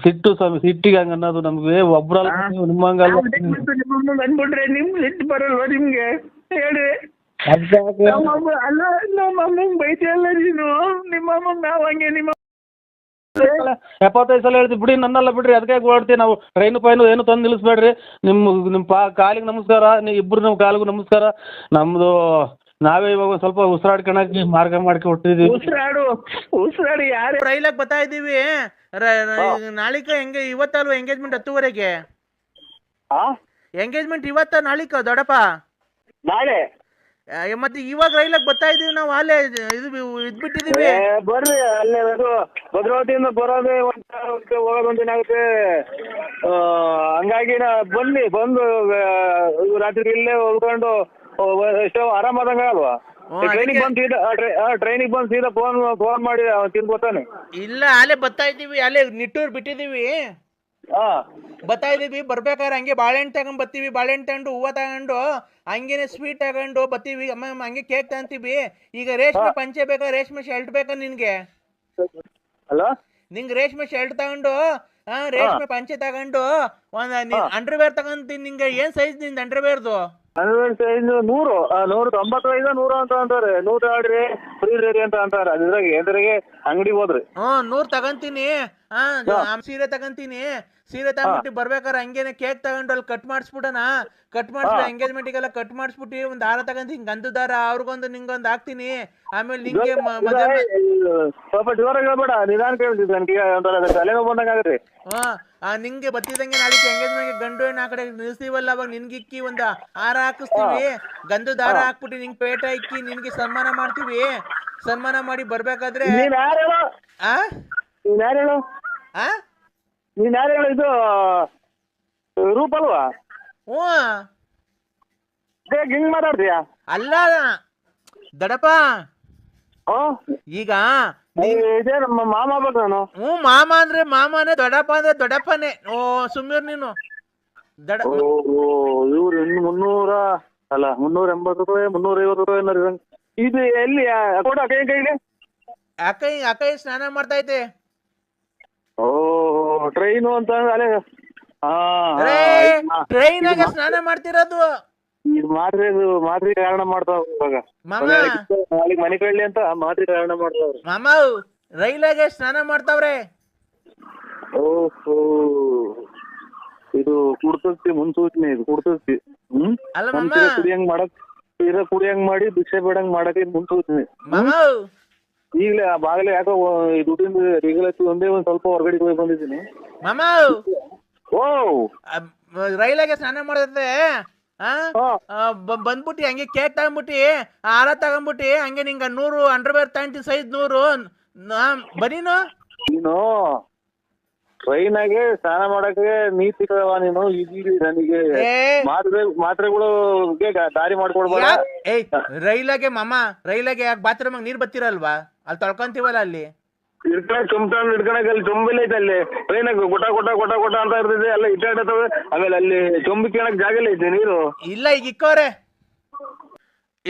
S3: ಸಿಟ್ಟು ಸ್ವಾಮಿ, ಸಿಟ್ಟಿಗೆ ಹಂಗ ಅನ್ನೋದು ನಮ್ಗೆ ಒಬ್ರಲ್ಲ ನಿಮ್ಮಂಗಲ್ಲ.
S2: ನಿಮ್ಮಮ್ಮ ಅಂದ್ಬಿಟ್ರೆ ನಿಮ್ ಸಿಟ್ಟು ಬರಲ್ವ ನಿಮ್ಗೆ? ಹೇಳ್ರಿ. ಅಲ್ಲ ನಮ್ಮಮ್ಮಂಗ್ ಬೈತಿಯಲ್ಲ ನೀನು, ನಿಮ್ಮಮ್ಮಂಗ್ ನಾವ್ ಹಂಗೆ ನಿಮ್ಮ
S3: 75 ಸಲ ಹೇಳ್ತೀವಿ ಬಿಡಿ, ನನ್ನಲ್ಲ ಬಿಡ್ರಿ. ಅದಕ್ಕೆ ಓಡ್ತೀವಿ ನಾವು. ಟ್ರೈನು ಪೈನು ಏನು ತಂದು ನಿಲ್ಲಿಸ್ಬೇಡ್ರಿ. ನಿಮ್ಮ ಕಾಲಿಗೆ ನಮಸ್ಕಾರ, ಇಬ್ಬರು ನಮ್ಮ ಕಾಲಿಗೂ ನಮಸ್ಕಾರ. ನಮ್ಮದು ನಾವೇ ಇವಾಗ ಸ್ವಲ್ಪ ಉಸಿರಾಡ್ಕೊಳಕ್ಕೆ ಮಾರ್ಗ ಮಾಡ್ಕೊಂಡು ಹೊಟ್ಟಿದ್ದೀವಿ.
S2: ಉಸಿರಾಡಿ ಯಾರು
S5: ರೈಲಾಗ ಬರ್ತಾ ಇದ್ದೀವಿ. ನಾಳಿಕ ಹೆಂಗೆ ಇವತ್ತಲ್ವ ಎಂಗೇಜ್ಮೆಂಟ್ 10:30ಗೆ? ಎಂಗೇಜ್ಮೆಂಟ್ ಇವತ್ತ ನಾಳಿಕ ದೊಡ್ಡಪ್ಪ? ನಾಳೆ. ಮತ್ತೆ ಇವಾಗ ರೈಲಾಗ ಬರ್ತಾ ಇದೀವಿ ನಾವು. ಅಲ್ಲೇ ಇದ್ಬಿಟ್ಟಿದೀವಿ.
S4: ಬರ್ರಿ ಅಲ್ಲೇ ಭದ್ರಾವತಿಯಿಂದ ಬರೋದೇ ಹೋಗೋದೊಂದು ದಿನ ಆಗುತ್ತೆ. ಹಂಗಾಗಿ ಬನ್ನಿ, ಬಂದು ರಾತ್ರಿ ಇಲ್ಲೇ ಉಳ್ಕೊಂಡು ಎಷ್ಟೋ ಆರಾಮಾದಂಗ ಅಲ್ವಾ? ಟ್ರೈನಿಗೆ ಬಂದು ಸೀದಾ ಫೋನ್ ಮಾಡಿ ತಿಂದು ಬರ್ತಾನೆ.
S5: ಇಲ್ಲ ಅಲ್ಲೇ ಬರ್ತಾ ಇದ್ದೀವಿ, ಅಲ್ಲೇ ನಿಟ್ಟೂರು ಬಿಟ್ಟಿದ್ದೀವಿ.
S4: ಹಾ
S5: ಬರ್ತಾ ಇದೀವಿ, ಬರ್ಬೇಕಾದ್ರೆ ಹಂಗೆ ಬಾಳೆಹಣ್ಣು ತಗೊಂಡ್ ಬರ್ತೀವಿ, ಬಾಳೆಹಣ್ಣು ತಗೊಂಡು ಹೂವ ತಗೊಂಡು ಹಂಗೇನೆ ಸ್ವೀಟ್ ತಗೊಂಡು ಬರ್ತೀವಿ, ಅಮ್ಮ ಹಂಗೆ ಕೇಕ್ ತಗೊಂತೀವಿ. ಈಗ ರೇಷ್ಮೆ ಪಂಚೆ ಬೇಕಾ, ರೇಷ್ಮೆ ಶರ್ಟ್ ಬೇಕಾ ನಿನ್ಗೆ?
S4: ಹಲೋ
S5: ನಿಂಗೆ ರೇಷ್ಮೆ ಶರ್ಟ್ ತಗೊಂಡು ರೇಷ್ಮೆ ಪಂಚೆ ತಗೊಂಡು ಒಂದ್ ಅಂಡರ್ವೇರ್ ತಗೊಂತೀನಿ. ನಿಂಗೆ ಏನ್ ಸೈಜ್ ನಿಂದ ಅಂಡರ್ವೇರ್ದು?
S4: 195 100 ಅಂತ ಅಂತಾರೆ. 100 ಆಡ್ರಿ ಫ್ರೀ ರೇರಿ ಅಂತ ಅಂತಾರೆ. ಅದ್ರಾಗೆ ಎದುರಿಗೆ ಅಂಗಡಿಗೆ ಹೋದ್ರಿ
S5: 100 ತಗೊಂತೀನಿ. ಸೀರೆ ತಗೊಂತೀನಿ. ಸೀರೆ ತಗೊಂಡ್ಬಿಟ್ಟು ಬರ್ಬೇಕಾರೆ ಹಂಗೇನೆ ಕೇಕ್ ತಗೊಂಡು ಅಲ್ಲಿ ಕಟ್ ಮಾಡಿಸ್ಬಿಡೋಣ. ಕಟ್ ಮಾಡಿಸ್ಬಿಟ್ಟು ಎಂಗೇಜ್ಮೆಂಟಿಗೆಲ್ಲ ಕಟ್ ಮಾಡಿಸ್ಬಿಟ್ಟು ಒಂದು ದಾರ ತಗೊಂತೀನಿ, ಗಂಧದ ದಾರ, ಅವ್ರಿಗೊಂದು ನಿಂಗೊಂದು ಹಾಕ್ತೀನಿ. ಆಮೇಲೆ ನಿಂಗೆ
S4: ಸ್ವಲ್ಪ ಜೋರಾಗಿ ಹೇಳ್ಬೇಡ, ನಿಧಾನ ಕೇಳ್ತಿದ್ದೆ ನನಗೆ ಒಂಥರ ತಲೆನೋವು ಬಂದಂಗೆ ಆಗತ್ತೆ.
S5: ನಿಂಗೆ ಬತ್ತಿದಂಗೆ ನಾಳೆ ಎಂಗೇಜ್ಮೆಂಟ್ಗೆ ಗಂಡು ಹೆಣ್ಣು ಆ ಕಡೆ ನಿಲ್ಸ್ತೀವಲ್ಲ, ಅವಾಗ ನಿನ್ಗಿಕ್ಕಿ ಒಂದು ಹಾರ ಹಾಕಿಸ್ತೀವಿ, ಗಂಧದ ದಾರ ಹಾಕ್ಬಿಟ್ಟು ನಿಂಗೆ ಪೇಟ ಇಕ್ಕಿ ನಿನ್ಗೆ ಸನ್ಮಾನ ಮಾಡ್ತೀವಿ. ಸನ್ಮಾನ ಮಾಡಿ ಬರ್ಬೇಕಾದ್ರೆ
S4: ನೀನ್ ಯಾರು ಹೇಳು? ನೀನ್ ಯಾರು ಹೇಳು? ಇದು ರೂಪ ಅಲ್ವಾ? ಹಿಂಗ್ ಮಾತಾಡ್ತೀಯಾ?
S5: ಅಲ್ಲ ದಡಪ್ಪ, ಈಗ
S4: ಇದೇ ನಮ್ಮ ಮಾಮ ಬೇಕು ನಾನು.
S5: ಮಾಮ ಅಂದ್ರೆ ಮಾಮನೇ, ದೊಡ್ಡಪ್ಪ ಅಂದ್ರೆ ದೊಡ್ಡಪ್ಪನೇ. ಸುಮ್ಮೀರ್ ನೀನು.
S4: ಇವ್ರು 300 ಅಲ್ಲ 380 ರೂಪಾಯಿ 350 ರೂಪಾಯಿ. ಇದು ಎಲ್ಲಿ ಕೊಡ ಕೈಗೆ?
S5: ಅಕೈ ಸ್ನಾನ ಮಾಡ್ತೈತೆ.
S4: ಟ್ರೈನು ಅಂತ ಅಲ್ಲೇ
S5: ಟ್ರೈನಾಗ ಸ್ನಾನ ಮಾಡ್ತಿರೋದು.
S4: ಇದು ಮಾತ್ರೆ ಕಾರಣ ಮಾಡ್ತಾವ ಇವಾಗ. ನಾಳೆಗೆ ಮನೆ ಕಳ್ಳಿ ಅಂತ ಮಾತ್ರೆ ಕಾರಣ ಮಾಡ್ತಾವ್ರಿ.
S5: ಮಾಮ ರೈಲಾಗೆ ಸ್ನಾನ ಮಾಡ್ತಾವ್ರೆ.
S4: ಓಹೋ, ಇದು ಕುಡ್ತಸ್ತಿ ಮುನ್ಸೂಚನೆ. ಇದು ಕುಡ್ತಸ್ತಿ. ಕುಡಿಯಂಗ್ ಮಾಡಕ್, ಕುಡಿಯಂಗ್ ಮಾಡಿ ಭಿಕ್ಷೆ ಬೇಡಂಗ್ ಮಾಡಕ್ಕೆ ಮುನ್ಸೂಚನೆ. ಈಗಲೇ ಆ ಬಾಗಲೇ ಯಾಕೋ ದುಡ್ಡಿಂದ ಈಗಲೇ ಒಂದೇ ಒಂದ್ ಸ್ವಲ್ಪ ಹೊರಗಡೆ ಹೋಗಿ ಬಂದಿದ್ದೀನಿ.
S5: ಮಾಮ
S4: ಓ
S5: ರೈಲಾಗೆ ಸ್ನಾನ ಮಾಡತ್ತೆ. ಬಂದ್ಬಿಟ್ಟು ಹಂಗೆ ಕೇಕ್ ತಗೊಂಡ್ಬಿಟ್ಟಿ, ಹಾರ ತಗೊಂಡ್ಬಿಟ್ಟಿ, ಹಂಗೆ ನಿಂಗ 100 ಅಂಡರ್ವೇರ್ ತಗೊಂತೀನಿ, ಸೈಜ್ 100. ಬರೀನು
S4: ನೀನು ಟ್ರೈನಾಗೆ ಸ್ನಾನ ಮಾಡಕ್ಕೆ ನೀತಿಕವ ನೀನು. ಈಗ ನನಗೆ ಮಾತ್ರೆಗಳು ದಾರಿ ಮಾಡ್ಕೊಡ್ಬೇಡ.
S5: ರೈಲಾಗೆ ಮಾಮ, ರೈಲಾಗೆ ಯಾಕೆ ಬಾತ್ರೂಮ್ ನೀರ್ ಬರ್ತಿರಲ್ವಾ? ಅಲ್ಲಿ ತೊಳ್ಕೊಂತೀವಲ್ಲ, ಅಲ್ಲಿ
S4: ಚುಮ್ತಾನ್ ಹಿಡ್ಕೊಳಕ್ ಅಲ್ಲಿ ಚೊಂಬಿಲ್ಲ ಐತೆ. ಅಲ್ಲಿ ಟ್ರೈನಾಗ ಗೊಟ ಗೊಟ ಗೊಟ ಗೊಟ ಅಂತ ಇರ್ತೈತೆ, ಎಲ್ಲ ಇಟ್ಟಾಡ್ತವೆ. ಆಮೇಲೆ ಅಲ್ಲಿ ಚೊಂಬಿ ಕೇಳಕ್ ಜಾಗ ಇಲ್ಲ ಐತೆ ನೀರು.
S5: ಇಲ್ಲ, ಈಗ ಇಕ್ಕವ್ರೆ.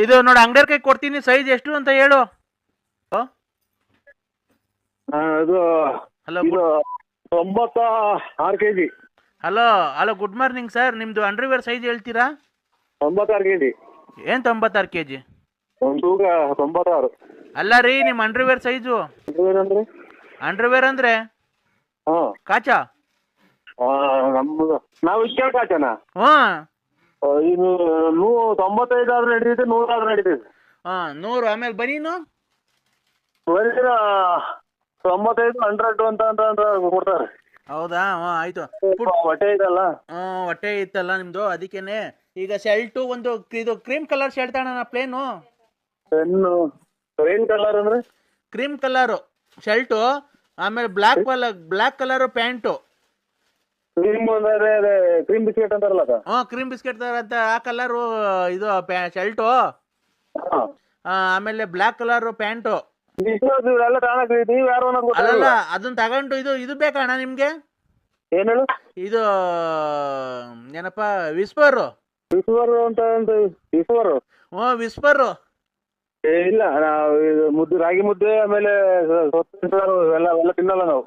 S5: ಇದು ನೋಡಿ, ಅಂಗಡಿಯರ್ ಕೈ ಕೊಡ್ತೀನಿ, ಸೈಜ್ ಎಷ್ಟು ಅಂತ ಹೇಳು.
S4: ಅದು
S5: hello,
S4: 96 kg.
S5: Hello good morning sir. ನಿಮ್ದು ಅಂಡರ್ವೇರ್ ಸೈಜ್ ಹೇಳ್ತೀರಾ?
S4: 96 kg.
S5: ಏನ್ 96 kg?
S4: ಒಂದು ತೂಕ 96.
S5: ಅಲ್ಲ ರೀ, ನಿಮ್ ಅಂಡರ್ವೇರ್ ಸೈಜು. ಅಂಡರ್ವೇರ್ ಅಂದ್ರೆ ಕಾಚಾ?
S4: ನಮ್ದು ನಾವು ಇಷ್ಟ ಕಾಚನ. ಇದು 95 ಆದ್ರೂ ನಡೀತೈತೆ, 100 ಆದ್ರೂ ನಡೀತೈತೆ.
S5: 100. ಆಮೇಲೆ ಬನೀನು
S4: 95 100 ಅಂತ ಕೊಡ್ತಾರೆ.
S5: ಹೌದಾ? ಆಯ್ತು.
S4: ಹೊಟ್ಟೆ ಇದಲ್ಲ,
S5: ಹೊಟ್ಟೆ ಇತ್ತಲ್ಲ ನಿಮ್ದು, ಅದಕ್ಕೇನೆ. ಈಗ ಶರ್ಟು ಒಂದು ಇದು ಕ್ರೀಮ್ ಕಲರ್ ಶರ್ಟ್ ತಗೋಣ, ಪ್ಲೇನು.
S4: ಏನ್ ಕಲರ್ ಅಂದ್ರೆ?
S5: ಕ್ರೀಮ್ ಕಲರ್ ಶರ್ಟು, ಆಮೇಲೆ black colour pant.
S4: Cream biscuit ಅಂತಾರಲ್ಲ.
S5: ಕ್ರೀಮ್ ಬಿಸ್ಕೆಟ್ ಅಂತ ಆ ಕಲರು ಇದು ಶರ್ಟು. ಆಮೇಲೆ ಬ್ಲಾಕ್ ಕಲರ್ ಪ್ಯಾಂಟು. ಅಲ್ಲಲ್ಲ, ಅದನ್ನ ತಗೊಂಡು ಇದು ಬೇಕಣ್ಣ ನಿಮ್ಗೆ?
S4: ಏನ್ ಹೇಳು?
S5: ಇದು ಏನಪ್ಪ, ವಿಸ್ಪರ್
S4: ಅಂತ
S5: ವಿಸ್ಪರ್.
S4: ಇಲ್ಲ, ನಾವು ಮುದ್ದೆ, ರಾಗಿ ಮುದ್ದೆ, ಆಮೇಲೆ ಎಲ್ಲ ತಿನ್ನಲ್ಲ ನಾವು.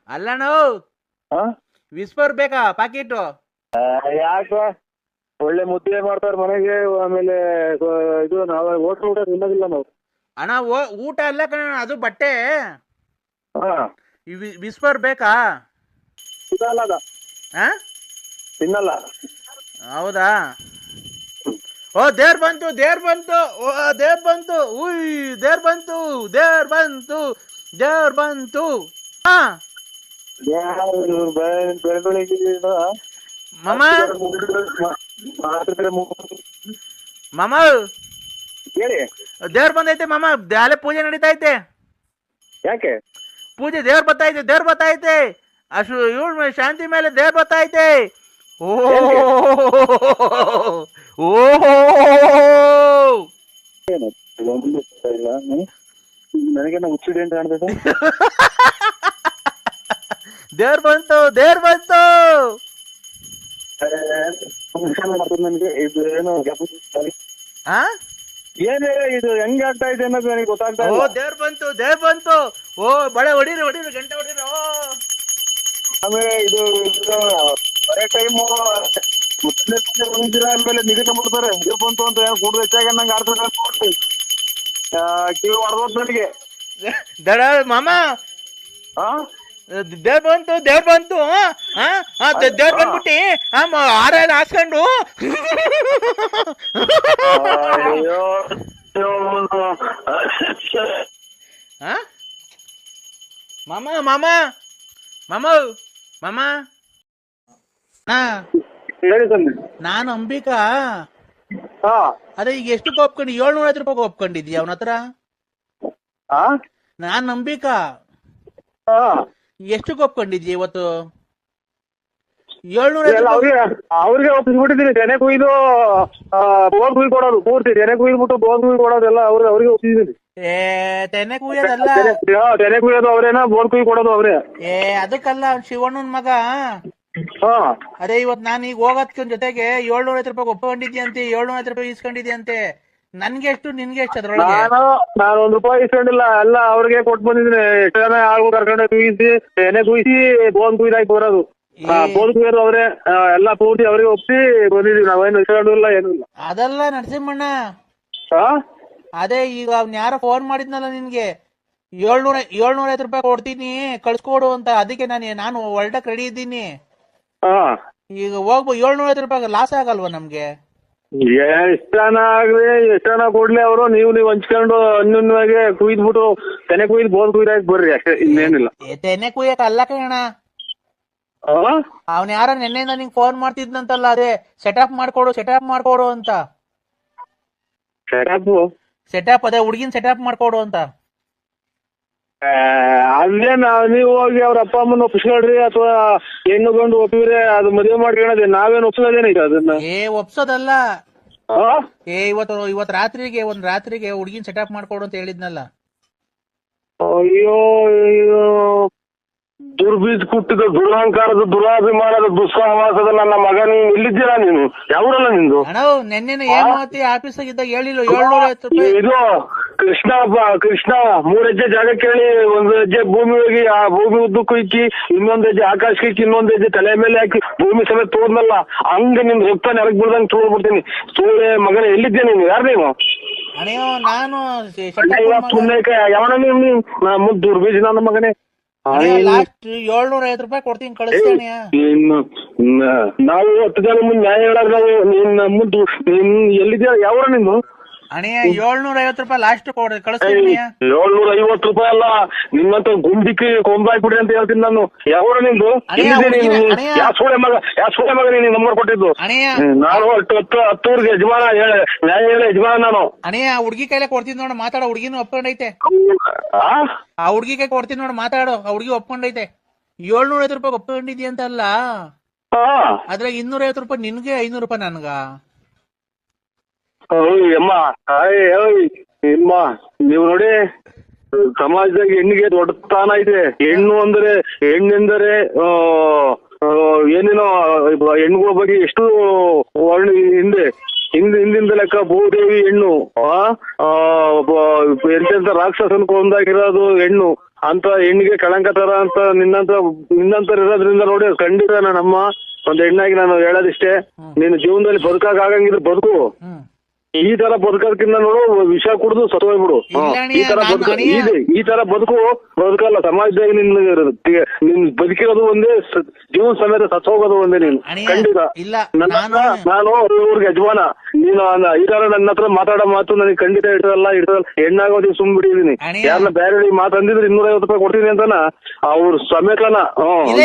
S5: ಅಲ್ಲ, ನಾವು ವಿಸ್ಪರ್ ಬೇಕಾ ಪಾಕೆಟ್?
S4: ಯಾಕ? ಒಳ್ಳೆ ಮುದ್ದೆ ಮಾಡ್ತಾರೆ ಮನೆಗೆ. ಆಮೇಲೆ ಇದು ನಾವು ಹೋಟ್ಲ್ ಊಟ ತಿನ್ನೋದಿಲ್ಲ ನಾವು.
S5: ಅಣ್ಣ ಊಟ ಅಲ್ಲ ಕಣ, ಅದು ಬಟ್ಟೆ. ವಿಸ್ಪರ್ ಬೇಕಾ?
S4: ತಿನ್ನಲ್ಲ.
S5: ಹೌದಾ? ದೇವ್ರ ಬಂತು. ಉಯ್, ದೇವ್ರ ಬಂತು. ಮಾಮ
S4: ಹೇಳಿ.
S5: ದೇವ್ರ ಬಂದೈತೆ ಮಾಮ, ಅಲ್ಲೇ ಪೂಜೆ ನಡೀತೈತೆ.
S4: ಯಾಕೆ
S5: ಪೂಜೆ? ದೇವ್ರ ಬತ್ತೈತೆ. ಅಷ್ಟು ಇವಳು ಶಾಂತಿ ಮೇಲೆ ದೇವ್ರ ಬತ್ತೈತೆ.
S4: ನನಗೇನ ಹುಚ್ಚಿದೆ ಅಂತ ಕಾಣ್ತೈತೆ.
S5: ದೇವ್ರ ಬಂತು.
S4: ನನಗೆ ಇದು ಏನು
S5: ಆ
S4: ಏನೇ ಇದು ಹೆಂಗ್ ಆಗ್ತಾ ಇದೆ ಅನ್ನೋದು ನನಗೆ ಗೊತ್ತಾಗ್ತಾ
S5: ಓ
S4: ಇಲ್ಲ.
S5: ದೇವ್ರ ಬಂತು ಓ ಬಳೆ ಹೊಡೀರಿ ಗಂಟೆ ಹೊಡೀರಿ ಓ
S4: ಆಮೇಲೆ ಇದು ಬರೇ ಟೈಮು ಆಮೇಲೆ ನಿಗದಿ ಮಾಡ್ತಾರೆ ಇದು ಬಂತು ಅಂತ ಏನು ಕೂಡ ಹೆಚ್ಚಾಗಿ ನಂಗೆ ಆಡ್ತಾರೆ ಕಿವಿ ಹೊಡೆದೋದು ನನಗೆ.
S5: ದಡ ಮಾಮ
S4: ಹಾ
S5: ದೇವ್ರ ಬಂತು ದೇವ್ರ ಬಂದ್ಬಿಟ್ಟಿ ಆರ ಎಲ್ಲ ಹಾಸ್ಕೊಂಡು
S4: ಅಯ್ಯೋ
S5: ಆ? ಮಾಮ ಮಾಮ ಮಾಮ ಮಾಮ
S4: ಹೇಳಿ ತಂದೆ.
S5: ನಾನು ಅಂಬಿಕಾ
S4: ಹಾ
S5: ಅದೇ ಈಗ ಎಷ್ಟು ಒಪ್ಕೊಂಡು 750 ರೂಪಾಯಿ ಒಪ್ಕೊಂಡಿದ್ಯಾ ಅವನ ಹತ್ರ
S4: ಹಾ
S5: ನಾನ್ ಅಂಬಿಕಾ
S4: ಹಾ
S5: ಎಷ್ಟು ಒಪ್ಕೊಂಡಿದ್ಯಾ ಇವತ್ತು 750
S4: ಅವ್ರಿಗೆ ಒಪ್ಪಿಸ್ಬಿಟ್ಟಿದ್ದೀನಿ. ತೆನೆ ಕುಯ್ದು ಬೋನ್ ಕುಯ್ ಕೊಡೋದು ಪೂರ್ತಿ ತೆನೆ ಕುಯ್ದ್ಬಿಟ್ಟು ಬೋನ್ ಕುಯ್ ಕೊಡೋದೆಲ್ಲ ಅವ್ರಿಗೆ ಒಪ್ಪಿಸಿದ್ದೀನಿ.
S5: ತೆನೆ ಕುಯ್ಯೋದಲ್ಲ
S4: ತೆನೆ ಕುಯ್ಯೋದು ಅವ್ರೇನ ಬೋನ್ ಕುಯ್ ಕೊಡೋದು ಅವ್ರೆ.
S5: ಅದಕ್ಕಲ್ಲ ಶಿವಣ್ಣನ್ ಮಗ
S4: ಹಾ
S5: ಅದೇ ಇವತ್ ನಾನು ಈಗ ಹೋಗೋದ್ಕೊಂದ್ ಜೊತೆಗೆ 750 ರೂಪಾಯಿ ಒಪ್ಕೊಂಡಿದ್ಯಂತೆ 750 ರೂಪಾಯಿ ಇಸ್ಕೊಂಡಿದ್ಯಂತೆ ನನ್ಗೆ ಎಷ್ಟು ನಿನ್ಗೆ ಎಷ್ಟು ಅದ್ರೊಳಗೆ
S4: ನಾನು ₹1 ಇಸ್ಕೊಂಡಿಲ್ಲ ಎಲ್ಲ ಅವ್ರಿಗೆ ಕೊಟ್ಟು ಬಂದಿದ್ದೀನಿ. ಎಷ್ಟು ಜನ ಆಳ್ಗೂ ಕರ್ಕೊಂಡು ಕುಯ್ಸಿ ತೆನೆ ಕುಯ್ಸಿ ಬೋನ್ ಕುಯ್ದಾಕಿ ಬರೋದು ಬೋನ್ ಕುಯ್ಯೋದು ಅವ್ರೆ ಎಲ್ಲ ಪೂರ್ತಿ ಅವ್ರಿಗೆ ಒಪ್ಸಿ ಬಂದಿದೀವಿ. ನಾವೇನು ಇಸ್ಕೊಂಡಿಲ್ಲ ಏನೂ ಇಲ್ಲ.
S5: ಅದಲ್ಲ ನರಸಿಂಹಣ್ಣ
S4: ಹಾ
S5: ಅದೇ ಈಗ ಅವ್ನ್ ಯಾರೋ ಫೋನ್ ಮಾಡಿದ್ನಲ್ಲ ನಿನ್ಗೆ 750 ರೂಪಾಯಿ ಕೊಡ್ತೀನಿ ಕಳ್ಸ್ಕೊಡು ಅಂತ ಅದಕ್ಕೆ ನಾನು ಹೊರಟಕ್ ರೆಡಿ ಇದ್ದೀನಿ.
S4: ಹಾ
S5: ಈಗ ಹೋಗ್ಬೋ 750 ರೂಪಾಯಿ ಲಾಸ್ ಆಗಲ್ವಾ ನಮ್ಗೆ?
S4: ಎಷ್ಟ್ ಜನ ಆಗ್ಲಿ ಎಷ್ಟ್ ಜನ ಕೊಡ್ಲಿ ಅವರು ನೀವು ಹಂಚ್ಕೊಂಡು ಅನ್ಯೂನ್ಯವಾಗಿ ಕುಯ್ದ್ಬಿಟ್ಟು ತೆನೆ ಕುಯ್ದು ಬೋನ್ ಕುಯ್ದಾಕಿ ಬರ್ರಿ ಅಷ್ಟೇ, ಇನ್ನೇನಿಲ್ಲ.
S5: ತೆನೆ ಕುಯ್ಯಕ್ ಅಲ್ಲ ಕಣ ಅವ್ನ ಯಾರ ನೆನ್ನೆಯಿಂದ ನಿಂಗೆ ಫೋನ್ ಮಾಡ್ತಿದ್ನಂತಲ್ಲ ಅದೇ ಸೆಟಪ್ ಮಾಡ್ಕೊಡು ಅಂತ ಸೆಟಪ್ ಅದೇ ಹುಡ್ಗಿನ್ ಸೆಟಪ್ ಮಾಡ್ಕೊಡು ಅಂತ.
S4: ಅದೇ ನೀವು ಹೋಗಿ ಅವ್ರ ಅಪ್ಪ ಅಮ್ಮನ ಒಪ್ಪಿಸ್ಕೊಳ್ರಿ ಅಥವಾ ಹೆಣ್ಣು ಗಂಡು ಒಪ್ಪಿದ್ರೆ ಅದು ಮದುವೆ ಮಾಡ್ಕೊಳ್ಳೋದೇ ನಾವೇನು ಒಪ್ಸೋದೇನೈತೆ ಅದನ್ನ?
S5: ಒಪ್ಸೋದಲ್ಲ ಇವತ್ತು ರಾತ್ರಿಗೆ ಹುಡ್ಗಿನ್ ಸೆಟಪ್ ಮಾಡ್ಕೊಡು ಅಂತ ಹೇಳಿದ್ನಲ್ಲ.
S4: ಅಯ್ಯೋ ದುರ್ಬೀಜ್ ಕುಟ್ಟಿದ ದುರಹಂಕಾರದ ದುರಾಭಿಮಾನದ ದುಸ್ಸಹವಾಸದ ನನ್ನ ಮಗ ನೀನು ಇಲ್ಲಿದ್ದೀರಾ? ನೀನು ಯಾವ್ರಲ್ಲ ನಿಂದು?
S5: ಅಣ್ಣ ನೆನ್ನೆ ಹೇಮಾವತಿ ಆಫೀಸಾಗಿದ್ದಾಗ ಹೇಳಿಲ್ಲ 750 ರೂಪಾಯಿ.
S4: ಇದು ಕೃಷ್ಣ 3 ಹೆಜ್ಜೆ ಜಾಗ ಕೇಳಿ 1 ಹೆಜ್ಜೆ ಭೂಮಿ ಹೋಗಿ ಆ ಭೂಮಿ ಉದ್ದಕ್ಕೂ ಇಕ್ಕಿ 1 ಹೆಜ್ಜೆ ಆಕಾಶಕ್ಕೆ ಇಕ್ಕಿ 1 ಹೆಜ್ಜೆ ತಲೆ ಮೇಲೆ ಹಾಕಿ ಭೂಮಿ ಸಮೇತ ತೋರ್ನಲ್ಲ ಹಂಗ ನಿನ್ ರಕ್ತ ನೆಲಕ್ ಬಿಡ್ದಂಗ್ ತೋರ್ಬಿಡ್ತೀನಿ. ಸೂಳೆ ಮಗನ ಎಲ್ಲಿದ್ದೆ ನೀನು? ಯಾರು ನೀವು?
S5: ಅಣ್ಣ ನಾನು
S4: ಯಾವನ ನೀವು ದುರ್ಬೀಜ್ ನನ್ನ ಮಗನೇ.
S5: ಲಾಸ್ಟ್ 750 ರೂಪಾಯಿ ಕೊಡ್ತೀನಿ ಕಳಿಸ್ತೀನಿ.
S4: ನಾವು 10 ಜನ ಮುಂದೆ ನ್ಯಾಯ ಹೇಳಾರ ನಾವು ನಿನ್ನ ಮುಂದೆ ಎಲ್ಲಿದ್ಯಾ? ಯಾವ್ರ ನೀನು?
S5: ಅಣ್ಣ 750 ರೂಪಾಯಿ ಲಾಸ್ಟ್ ಕಳಿಸ್ತೀನಿ.
S4: 750 ರೂಪಾಯಿ ಅಲ್ಲ ನಿನ್ನಂತ ಗುಂಡಿಕ್ಕಿ ಕೊಂಬಾಯ್ಬಿಡಿ ಅಂತ ಹೇಳ್ತೀನಿ ನಾನು. ಯಾವ್ರ ನಿಂದು? ಯಾವ ಸೂಳೆ ಮಗ ನೀನು ನಂಬರ್ ಕೊಟ್ಟಿದ್ದು? ನಾನು 10 ಯಜಮಾನ ನ್ಯಾಯ ಹೇಳ ಯಜಮಾನ ನಾನು.
S5: ಅಣ್ಣ ಹುಡ್ಗಿ ಕೈಲೇ ಕೊಡ್ತೀನಿ ನೋಡು ಮಾತಾಡೋ. ಹುಡ್ಗಿನೂ ಒಪ್ಕೊಂಡೈತೆ. ಆ ಹುಡ್ಗಿ ಕೈ ಕೊಡ್ತೀನಿ ನೋಡು ಮಾತಾಡೋ. ಆ ಹುಡ್ಗಿ ಒಪ್ಕೊಂಡೈತೆ. 750 ರೂಪಾಯಿ ಒಪ್ಕೊಂಡಿದ್ಯ ಅಂತ ಅಲ್ಲ ಆದ್ರೆ 250 ರೂಪಾಯಿ ನಿನ್ಗೆ 500 ರೂಪಾಯಿ ನನ್ಗ.
S4: ಅಮ್ಮ ನೀವು ನೋಡಿ ಸಮಾಜದಾಗ ಹೆಣ್ಣಿಗೆ ದೊಡ್ಡ ಸ್ಥಾನ ಇದೆ. ಹೆಣ್ಣೆಂದರೆ ಏನೇನೋ ಹೆಣ್ಗಳ ಬಗ್ಗೆ ಎಷ್ಟು ವರ್ಣ ಹಿಂದಿಂದ ಲೆಕ್ಕ ಭೂದೇವಿ ಹೆಣ್ಣು ಎಂತೆಂತ ರಾಕ್ಷಸನ್ ಕೊಂದಾಕಿರೋದು ಹೆಣ್ಣು ಅಂತ ಹೆಣ್ಣಿಗೆ ಕಳಂಕ ತರ ಅಂತ ನಿನ್ನಂತರ ಇರೋದ್ರಿಂದ ನೋಡಿ ಖಂಡಿತ ನಮ್ಮ ಒಂದ್ ಹೆಣ್ಣಾಗಿ ನಾನು ಹೇಳೋದಿಷ್ಟೇ, ನೀನು ಜೀವನದಲ್ಲಿ ಬದುಕಾಗಂಗಿದ್ರೆ ಬದುಕು. ಈ ತರ ಬದುಕೋದಕ್ಕಿಂತ ನೋಡು ವಿಷ ಕುಡಿದು ಸತ್ತೋಗ್ಬಿಡು. ಈ ತರ ಬದುಕಲ್ಲ. ಸಮಾಜದಾಗ ನಿನ್ ಬದುಕಿರೋದು ಒಂದೇ, ಜೀವನ ಸಮೇತ ಸತ್ತೋಗೋದು ಒಂದೇ ನೀನು. ಖಂಡಿತ ನಾನು ಊರಿಗೆ ಯಜಮಾನ. ನೀನು ಈ ತರ ನನ್ನ ಹತ್ರ ಮಾತಾಡೋ ಮಾತು ನನಗೆ ಖಂಡಿತ ಇರ್ತದಲ್ಲ. ಹೆಣ್ಣಾಗೋದಿ ಸುಮ್ ಬಿಟ್ಟಿದೀನಿ. ಯಾರನ್ನ ಬೇರೆ ಮಾತಂದಿದ್ರೆ 250 ರೂಪಾಯಿ ಕೊಡ್ತೀನಿ ಅಂತಾನ ಅವ್ರ ಸಮೇತನ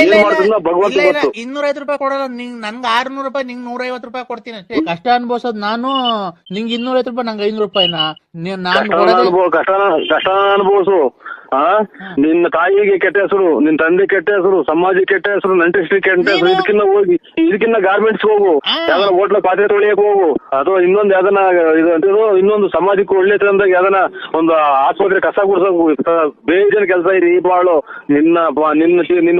S4: ಏನ್ ಮಾಡ್ತಿದ್ನ ಭಗವಂತ ಗೊತ್ತು.
S5: 250 ರೂಪಾಯಿ ಕೊಡಲ್ಲ ನನ್ಗೆ 600 ರೂಪಾಯಿ ನಿಂಗೆ 150 ರೂಪಾಯಿ ಕೊಡ್ತೀನಿ ಅಷ್ಟೇ. ಕಷ್ಟ ಅನ್ಬೋಸೋದ್ ನಾನು, ನಿಂಗೆ 250 ರೂಪಾಯಿ ನಂಗೆ 500 ರೂಪಾಯಿನ
S4: ಕಷ್ಟ ಅನುಭವಿಸು. ನಿನ್ನ ತಾಯಿಗೆ ಕೆಟ್ಟ ಹೆಸರು, ನಿನ್ ತಂದೆ ಕೆಟ್ಟ ಹೆಸರು, ಸಮಾಜಕ್ಕೆ ಕೆಟ್ಟ ಹೆಸರು, ನಂಟಿಸ್ಟಿಗೆ ಕೆಟ್ಟ ಹೆಸರು. ಇದಕ್ಕಿನ್ನ ಗಾರ್ಮೆಂಟ್ಸ್ ಹೋಗು, ಯಾವ್ದಾರ ಹೋಟ್ಲ ಪಾತ್ರೆ ತೊಳಿಯಕ್ ಹೋಗು, ಅಥವಾ ಇನ್ನೊಂದು ಯಾವ್ದನ ಇನ್ನೊಂದು ಸಮಾಜಕ್ಕೆ ಒಳ್ಳೆ ತಂದಾಗ ಯಾವ್ದನ ಒಂದು ಆಸ್ಪತ್ರೆ ಕಸ ಗುಡ್ಸೋಕು. ಬೇಜಾನ್ ಕೆಲಸ ಇರಿ ಬಾಳು. ನಿನ್ನ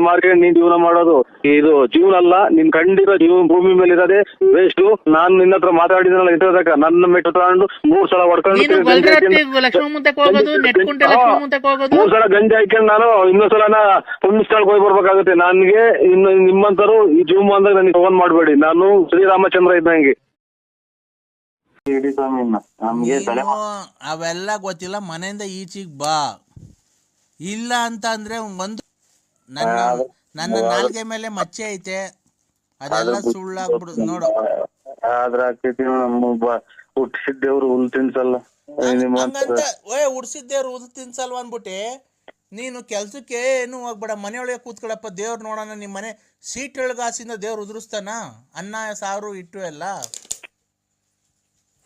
S4: ಮಾರ್ಕೆಟ್ ನೀನ್ ಜೀವನ ಮಾಡೋದು ಇದು ಜೀವನ ಅಲ್ಲ. ನಿನ್ ಖಂಡಿತ ಭೂಮಿ ಮೇಲೆ ಇರೋದೇ ವೇಸ್ಟ್. ನಾನು ನಿನ್ನ ಹತ್ರ ಮಾತಾಡಿದ್ನಲ್ಲ ಇಂಟರ್ದಾಗ ನನ್ನ ಮೆಟ್ಟು ತಗೊಂಡು 3 ಸಲ ಹೊಡ್ಕೊಂಡು 3 ಸಲ ಗಂಜಿ ಹಾಕೊಂಡು ನಾನು ಇನ್ನೊಂದ್ ಸಲ ಪುಣ್ಯಸ್ಥಳಕ್ಕೆ ಹೋಗಿ ಬರ್ಬೇಕಾಗುತ್ತೆ. ನನ್ಗೆ ಇನ್ನು ನಿಮ್ಮಂತರು ಈ ಜೂಮ್ ಅಂದಾಗ ನನಗೆ ಫೋನ್ ಮಾಡ್ಬೇಡಿ. ನಾನು ಶ್ರೀರಾಮಚಂದ್ರ ಇದ್ದಂಗೆ.
S5: ಅವೆಲ್ಲ ಗೊತ್ತಿಲ್ಲ. ಮನೆಯಿಂದ ಈಚೆಗೆ ಬಾ. ಇಲ್ಲ ಅಂತ ಅಂದ್ರೆ ಒಂದು ನನ್ನ ನಾಲ್ಗೆ ಮೇಲೆ ಮಚ್ಚೆ ಐತೆ, ಅದೆಲ್ಲ ಸುಳ್ಳಾಗ್ಬಿಡು ನೋಡು.
S4: ಹುಟ್ಟಿಸಿದ್ದೇವ್ರು ಹುಲ್ ತಿನ್ಸಲ್ಲ
S5: ಹಂಗಂತ ಹುಡ್ಸಿದ್ದೇವ್ರು ಹುಲ್ ತಿನ್ಸಲ್ವ ಅನ್ಬಿಟ್ಟೆ ನೀನು ಕೆಲ್ಸಕ್ಕೆ ಏನು ಹೋಗ್ಬೇಡ. ಮನೆಯೊಳಗೆ ಕೂತ್ಕೊಳಪ್ಪ, ದೇವ್ರು ನೋಡೋಣ. ನಿಮ್ಮ ಮನೆ ಸೀಟ್ ಒಳಗಾಸಿಂದ ದೇವ್ರು ಉದುರಿಸ್ತಾನ? ಅನ್ನ ಸಾರು ಇಟ್ಟು ಎಲ್ಲ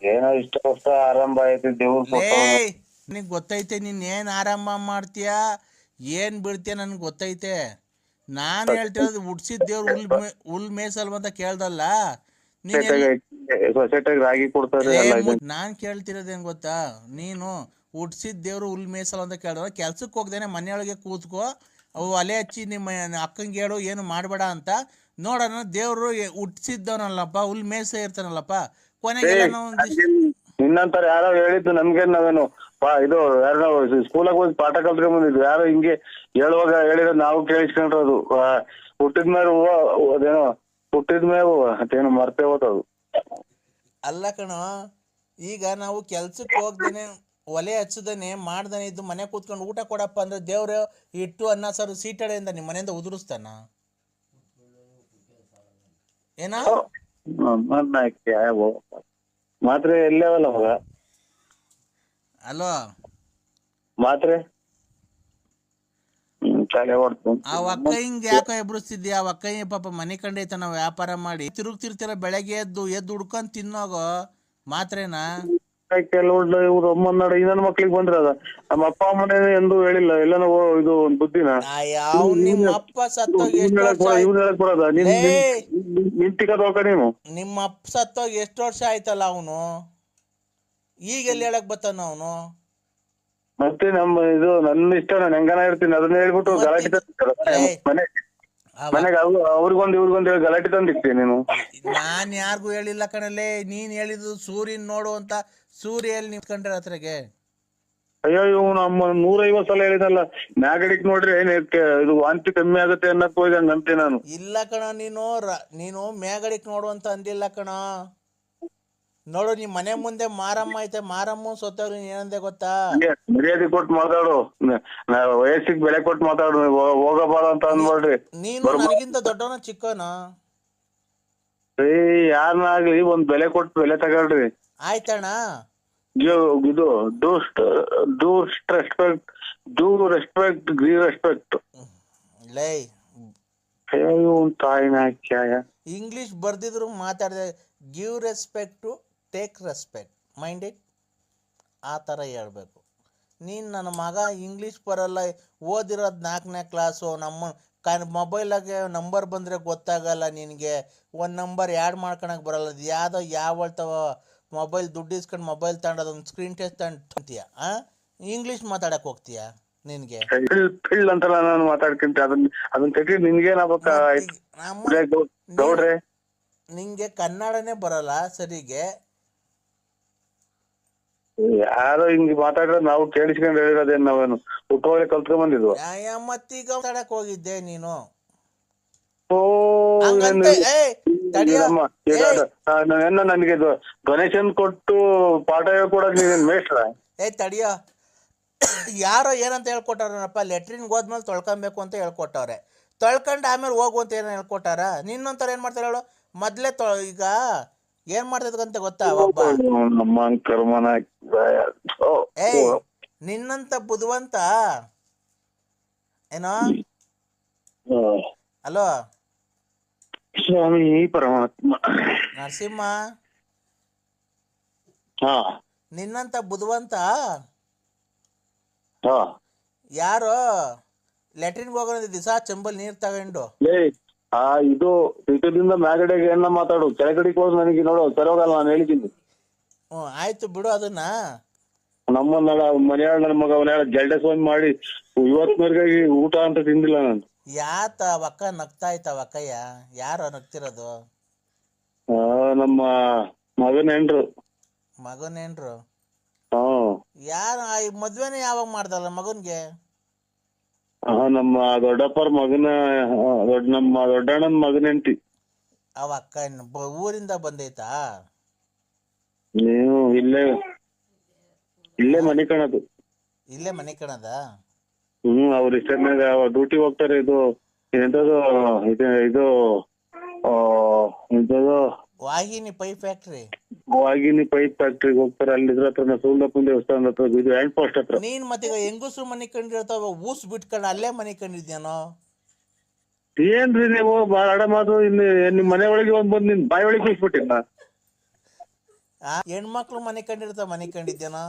S4: ಏನೋ ಇಷ್ಟ ಕಷ್ಟ ಆರಂಭ ಐತಿ ದೇವ್ರು.
S5: ನಿನಗೆ ಗೊತ್ತೈತೆ ನೀನ್ ಏನ್ ಆರಂಭ ಮಾಡ್ತೀಯ ಏನ್ ಬಿಡ್ತೀಯ ನನ್ಗೆ ಗೊತ್ತೈತೆ. ನಾನು ಹೇಳ್ತಿರೋದು ಹುಡ್ಸಿದ ದೇವ್ರು ಹುಲ್ ಮೇಸಲ್ವ ಅಂತ ಕೇಳ್ದಲ್ಲ. ನಾನ್ ಕೇಳ್ತಿರೋದೇನ್ ಗೊತ್ತಾ, ನೀನು ಹುಡ್ಸಿದ ದೇವ್ರು ಹುಲ್ ಮೇಸಲ್ ಅಂತ ಕೇಳಿದ್ರೆ ಕೆಲ್ಸಕ್ಕೆ ಹೋಗ್ದೇನೆ ಮನೆಯೊಳಗೆ ಕೂತ್ಕೋ, ಅವು ಒಲೆ ಹಚ್ಚಿ ನಿಮ್ಮ ಅಕ್ಕಂಗೆ ಹೇಳು ಏನು ಮಾಡಬೇಡ ಅಂತ. ನೋಡೋಣ ದೇವ್ರು ಹುಟ್ಸಿದ್ದವನಲ್ಲಪ್ಪ, ಹುಲ್ ಮೇಸ ಇರ್ತಾನಲ್ಲಪ್ಪ. ಕೊನೆಗೆ
S4: ನಿನ್ನಂತರ ಯಾರೋ ಹೇಳಿದ್ದು ನಮ್ಗೇನ್ ನಾವೇನು ಇದು ಯಾರೋ ಸ್ಕೂಲಾಗ ಹೋಗಿ ಪಾಠ ಕಲ್ತ್ಕೊಂಡ್ ಬಂದಿದ್ವಿ. ಯಾರೋ ಹಿಂಗೆ ಹೇಳುವಾಗ ಹೇಳಿರೋದು ನಾವು ಕೇಳಿಸ್ಕೊಂಡಿರೋದು. ಹುಟ್ಟಿದ್ಮೇಲೆ ಅದೇನೋ ಹುಟ್ಟಿದ್ಮೇಲೆ ಅದೇನೋ ಮರ್ತೇ ಹೋತದು.
S5: ಅಲ್ಲ ಕಣೋ, ಈಗ ನಾವು ಕೆಲ್ಸಕ್ಕೆ ಹೋಗ್ದೇನೆ ಒಲೆ ಹಚ್ಚದೇನೆ ಮಾಡ್ದೇನೆ ಇದ್ದು ಮನೆ ಕೂತ್ಕೊಂಡು ಊಟ ಕೊಡಪ್ಪ ಅಂದ್ರೆ ದೇವ್ರು ಇಟ್ಟು ಅನ್ನ ಸಾರು ಸೀಟಡೆಯಿಂದ ನಿಮ್ಮ ಮನೆಯಿಂದ ಉದುರಿಸ್ತಾನ ಏನ?
S4: ಮಾತ್ರೆ ಎಲ್ಲವಲ್ಲ ಮಗ
S5: ಅಲ್ವಾ
S4: ಮಾತ್ರೆ
S5: ಆ ಅಕ್ಕಯ್ಯಂಗೆ ಯಾಕೋ ಎಬ್ರಿಸ್ತಿದ್ಯಾ? ಆ ಅಕ್ಕಯ್ಯ ಪಾಪ ಮನೆ ಕಂಡೈತ ನಾವು ವ್ಯಾಪಾರ ಮಾಡಿ ತಿರುಗ್ತಿರ್ತೀರ, ಬೆಳಗ್ಗೆ ಎದ್ದು ಹುಡ್ಕೊಂಡ್ ತಿನ್ನೋಗೋ ಮಾತ್ರೆನ.
S4: ಇವ್ರು ಅಮ್ಮನಾಡ ಇನ್ನೊಂದು ಮಕ್ಳಿಗೆ ಬಂದ್ರದ ನಮ್ಮ ಅಪ್ಪ ಅಮ್ಮನೇ ಎಂದು ಹೇಳಿಲ್ಲ. ಎಲ್ಲಾನು ಇದು ಒಂದು ಬುದ್ಧಿನ
S5: ನಿಮ್ಮ ಅಪ್ಪ ಸತ್ತೋಗಿ ಎಷ್ಟು ನಿಮ್ಮ ಅಪ್ಪ ಸತ್ತೋಗಿ ಎಷ್ಟು ವರ್ಷ ಆಯ್ತಲ್ಲ ಅವನು, ಈಗೆಲ್ಲಿ ಹೇಳಕ್ ಬತ್ತಾನ ಅವನು?
S4: ಮತ್ತೆ ನಮ್ಮ ಇದು ನನ್ನ ಇಷ್ಟ, ನಾನು ಹೆಂಗನ ಇರ್ತೀನಿ ಅದನ್ನ ಹೇಳ್ಬಿಟ್ಟು ಗಲಾಟೆ ಮನೆಗೆ ಅವ್ರಿಗೊಂದು ಇವ್ರಿಗೊಂದು ಹೇಳಿ ಗಲಾಟೆ ತಂದಿರ್ತೀನಿ ನೀನು.
S5: ನಾನ್ ಯಾರಿಗೂ ಹೇಳಿಲ್ಲ ಕಣಲ್ಲೇ, ನೀನ್ ಹೇಳಿದ್ದು ಸೂರ್ಯನ್ ನೋಡು ಅಂತ. ಸೂರ್ಯ ಎಲ್ಲಿ ನಿಂತ್ಕೊಂಡ್ರೆ ಹತ್ರಗೆ?
S4: ಅಯ್ಯೋ ಇವ್ ನಮ್ಮ 150 ಸಲ ಹೇಳಿದಲ್ಲ, ಮ್ಯಾಗಡಿಕ್ ನೋಡ್ರಿ ಇದು ವಾಂತಿ ಕಮ್ಮಿ ಆಗುತ್ತೆ ಅನ್ನಕ್ ಹೋಯ್ದಂಗ ಅಂತೆ ನಾನು.
S5: ಇಲ್ಲ ಕಣ, ನೀನು ಮ್ಯಾಗಡಿಕ್ ನೋಡು ಅಂತ ಅಂದಿಲ್ಲ ಕಣ. ನೋಡು ನಿಮ್ ಮನೆ ಮುಂದೆ ಮಾರಮ್ಮ ಐತೆ, ಮಾರಮ್ಮ ಸೊತ್ತವ್ರು ಏನಂದೆ ಗೊತ್ತಾ?
S4: ಮರ್ಯಾದೆ ಕೊಟ್ಟು ಮಾತಾಡು, ವಯಸ್ಸಿಗೆ ಬೆಲೆ ಕೊಟ್ಟು ಮಾತಾಡು, ಹೋಗಬಾರ ಅಂತ ಅನ್ಬೇಡ್ರಿ.
S5: ನೀನು ನನಗಿಂತ ದೊಡ್ಡವನ ಚಿಕ್ಕವನ?
S4: ಯಾರನ್ನಾಗ್ಲಿ ಒಂದ್ ಬೆಲೆ ಕೊಟ್ಟು ಬೆಲೆ ತಗೊಳ್ರಿ.
S5: ಆಯ್ತಣ್ಣ.
S4: ಇದು ಡೂ ರೆಸ್ಪೆಕ್ಟ್ ಗಿವ್ ರೆಸ್ಪೆಕ್ಟ್.
S5: ಲೈ
S4: ತಾಯಿನ
S5: ಇಂಗ್ಲಿಷ್ ಬರ್ದಿದ್ರು ಮಾತಾಡಿದೆ. Give respect to take respect, mind it. ಆ ಥರ ಹೇಳ್ಬೇಕು. ನೀನು ನನ್ನ ಮಗ ಇಂಗ್ಲೀಷ್ ಬರಲ್ಲ, ಓದಿರೋದು 4ನೇ ಕ್ಲಾಸು, ನಮ್ಮ ಮೊಬೈಲಾಗೆ ನಂಬರ್ ಬಂದರೆ ಗೊತ್ತಾಗಲ್ಲ ನಿನಗೆ, ಒಂದು ನಂಬರ್ ಆ್ಯಡ್ ಮಾಡ್ಕೊಳಕ್ಕೆ ಬರಲ್ಲ. ಅದು ಯಾವಳ್ತವ ಮೊಬೈಲ್ ದುಡ್ಡು ಇಸ್ಕೊಂಡು ಮೊಬೈಲ್ ತಗೊಂಡು ಅದೊಂದು ಸ್ಕ್ರೀನ್ ಟೆಸ್ಟ್ ತಗೊಂತೀಯ, ಇಂಗ್ಲೀಷ್ ಮಾತಾಡಕ್ಕೆ ಹೋಗ್ತೀಯ? ನಿನಗೆ
S4: ಅಂತಲ್ಲ ನಾನು ಮಾತಾಡ್ಕೊಂತ ಅದನ್ನ ತೆಗಿ.
S5: ನಿಂಗೆ ಕನ್ನಡನೇ ಬರಲ್ಲ ಸರಿಗೆ.
S4: ಯಾರೋ ಹಿಂಗ್ ಮಾತಾಡಿರೋದು ನಾವು ಕೇಳಿಸ್ಕೊಂಡು ಹೇಳಿರೋದೇನು, ನಾವೇನು ಹುಟ್ಟೋಳೆ ಕಲ್ತ್ಕೊಂಡ್ ಬಂದಿದ್ವು.
S5: ಮತ್ತೀಗ ಮಾತಾಡಕ್ ಹೋಗಿದ್ದೆ ನೀನು.
S4: ನನಗೆ ಡೊನೇಷನ್ ಕೊಟ್ಟು ಪಾಠ ಹೇಳ್ಕೊಡಕ್ ನೀನ್ ಮೇಷ್ಟ್ರ?
S5: ತಡಿಯೋ, ಯಾರೋ ಏನಂತ ಹೇಳ್ಕೊಟ್ಟಾರಪ್ಪ, ಲೆಟ್ರಿನ್ಗೆ ಹೋದ್ಮೇಲೆ ತೊಳ್ಕೊಬೇಕು ಅಂತ ಹೇಳ್ಕೊಟ್ಟವ್ರೆ. ತೊಳ್ಕೊಂಡು ಆಮೇಲೆ ಹೋಗು ಅಂತ ಏನೋ ಹೇಳ್ಕೊಟ್ಟಾರ. ನಿನ್ನೊಂಥರ ಏನ್ ಮಾಡ್ತಾರೆ ಹೇಳು? ಮೊದ್ಲೇ ಈಗ ಏನ್ ಮಾಡ್ತದಂತ ಗೊತ್ತಾ? ಒಬ್ಬ ನಿನ್ನಂತ ಬುದ್ಧಿವಂತ ಏನೋ. ಹಲೋ
S4: ಸ್ವಾಮಿ ಪರಮಾತ್ಮ
S5: ನರಸಿಂಹ, ನಿನ್ನಂತ ಬುದ್ಧಿವಂತ ಯಾರು ಲ್ಯಾಟ್ರಿನ್ಗೆ ಹೋಗೋಣ ದಿವಸ ಚಂಬಲ್ ನೀರು ತಗೊಂಡು
S4: ಲೇ ಇದು ಟಿಕೆಟಿಂದ ಮ್ಯಾಗಡೆಗೆ ಏನ ಮಾತಾಡು ಕೆಳಗಡೆಗೆ ಹೋದ್ ನನಗೆ ನೋಡು ಸರಿ ಹೋಗಲ್ಲ ನಾನು ಹೇಳಿದ್ದೀನಿ.
S5: ಹ್ಞೂ ಆಯ್ತು ಬಿಡು ಅದನ್ನ.
S4: ನಮ್ಮ ಮನೆಯಾಳ ನನ್ನ ಮಗ ಅವನ ಜಲ್ಡೆ ಸ್ವಾಮಿ ಮಾಡಿ ಇವತ್ತಿನವರೆಗಾಗಿ ಊಟ ಅಂತ ತಿಂದಿಲ್ಲ ನಾನು.
S5: ಯಾತ ಅವಕ್ಕ ನಗ್ತಾ ಇತ್ತ ಅವಕ್ಕಯ್ಯ? ಯಾರು ನಗ್ತಿರೋದು?
S4: ನಮ್ಮ ಮಗನ ಹೆಂಡ್ರು.
S5: ಮಗನೇನ್ರು?
S4: ಯಾರು
S5: ಮದ್ವೆನೇ ಯಾವಾಗ ಮಾಡ್ದಲ್ಲ ಮಗನ್ಗೆ?
S4: ನಮ್ಮ ದೊಡ್ಡಪ್ಪರ ಮಗನ ನಮ್ಮ ದೊಡ್ಡಣ್ಣನ ಮಗನ ಹೆಂಡತಿ.
S5: ಅವ ಅಕ್ಕ ಊರಿಂದ ಬಂದೈತಾ?
S4: ನೀವು ಇಲ್ಲೇ ಮನೆ ಕಣದು.
S5: ಇಲ್ಲೇ ಮನೆ ಕಣದ?
S4: ಅವ್ರ ಇಷ್ಟನಾಗ ಡ್ಯೂಟಿ ಹೋಗ್ತಾರೆ. ಇದು ಎಂತದು ಇದು ಎಂತದು
S5: ವಾಹಿನಿ ಪೈಪ್ ಫ್ಯಾಕ್ಟ್ರಿ.
S4: ವಾಗಿನಿ ಪೈಪ್ ಫ್ಯಾಕ್ಟ್ರಿಗೆ ಹೋಗ್ತಾರೆ. ಅಲ್ಲಿ ಇದ್ರ ಹತ್ರ ಸೂಲ್ದಪ್ಪನ ದೇವಸ್ಥಾನದ ಹತ್ರ ಇದು ಹ್ಯಾಂಡ್ ಪೋಸ್ಟ್ ಹತ್ರ.
S5: ನೀನ್ ಮತ್ತೆ ಹೆಂಗಸರು ಮನೆ ಕಂಡಿರ್ತಾವ ಊಸ್ ಬಿಟ್ಕೊಂಡು ಅಲ್ಲೇ ಮನೆ ಕಂಡಿದ್ಯಾನೋ?
S4: ಏನ್ರಿ ನೀವು ಬಾಳ ಮಾತು ನಿಮ್ ಮನೆ ಒಳಗೆ ಬಂದ್ ನಿನ್ ಬಾಯಿ ಒಳಗೆ ಕೂಸ್ಬಿಟ್ಟಿನ.
S5: ಹೆಣ್ಮಕ್ಳು ಮನೆ ಕಂಡಿರ್ತಾವ ಮನೆ ಕಂಡಿದ್ಯಾನೋ?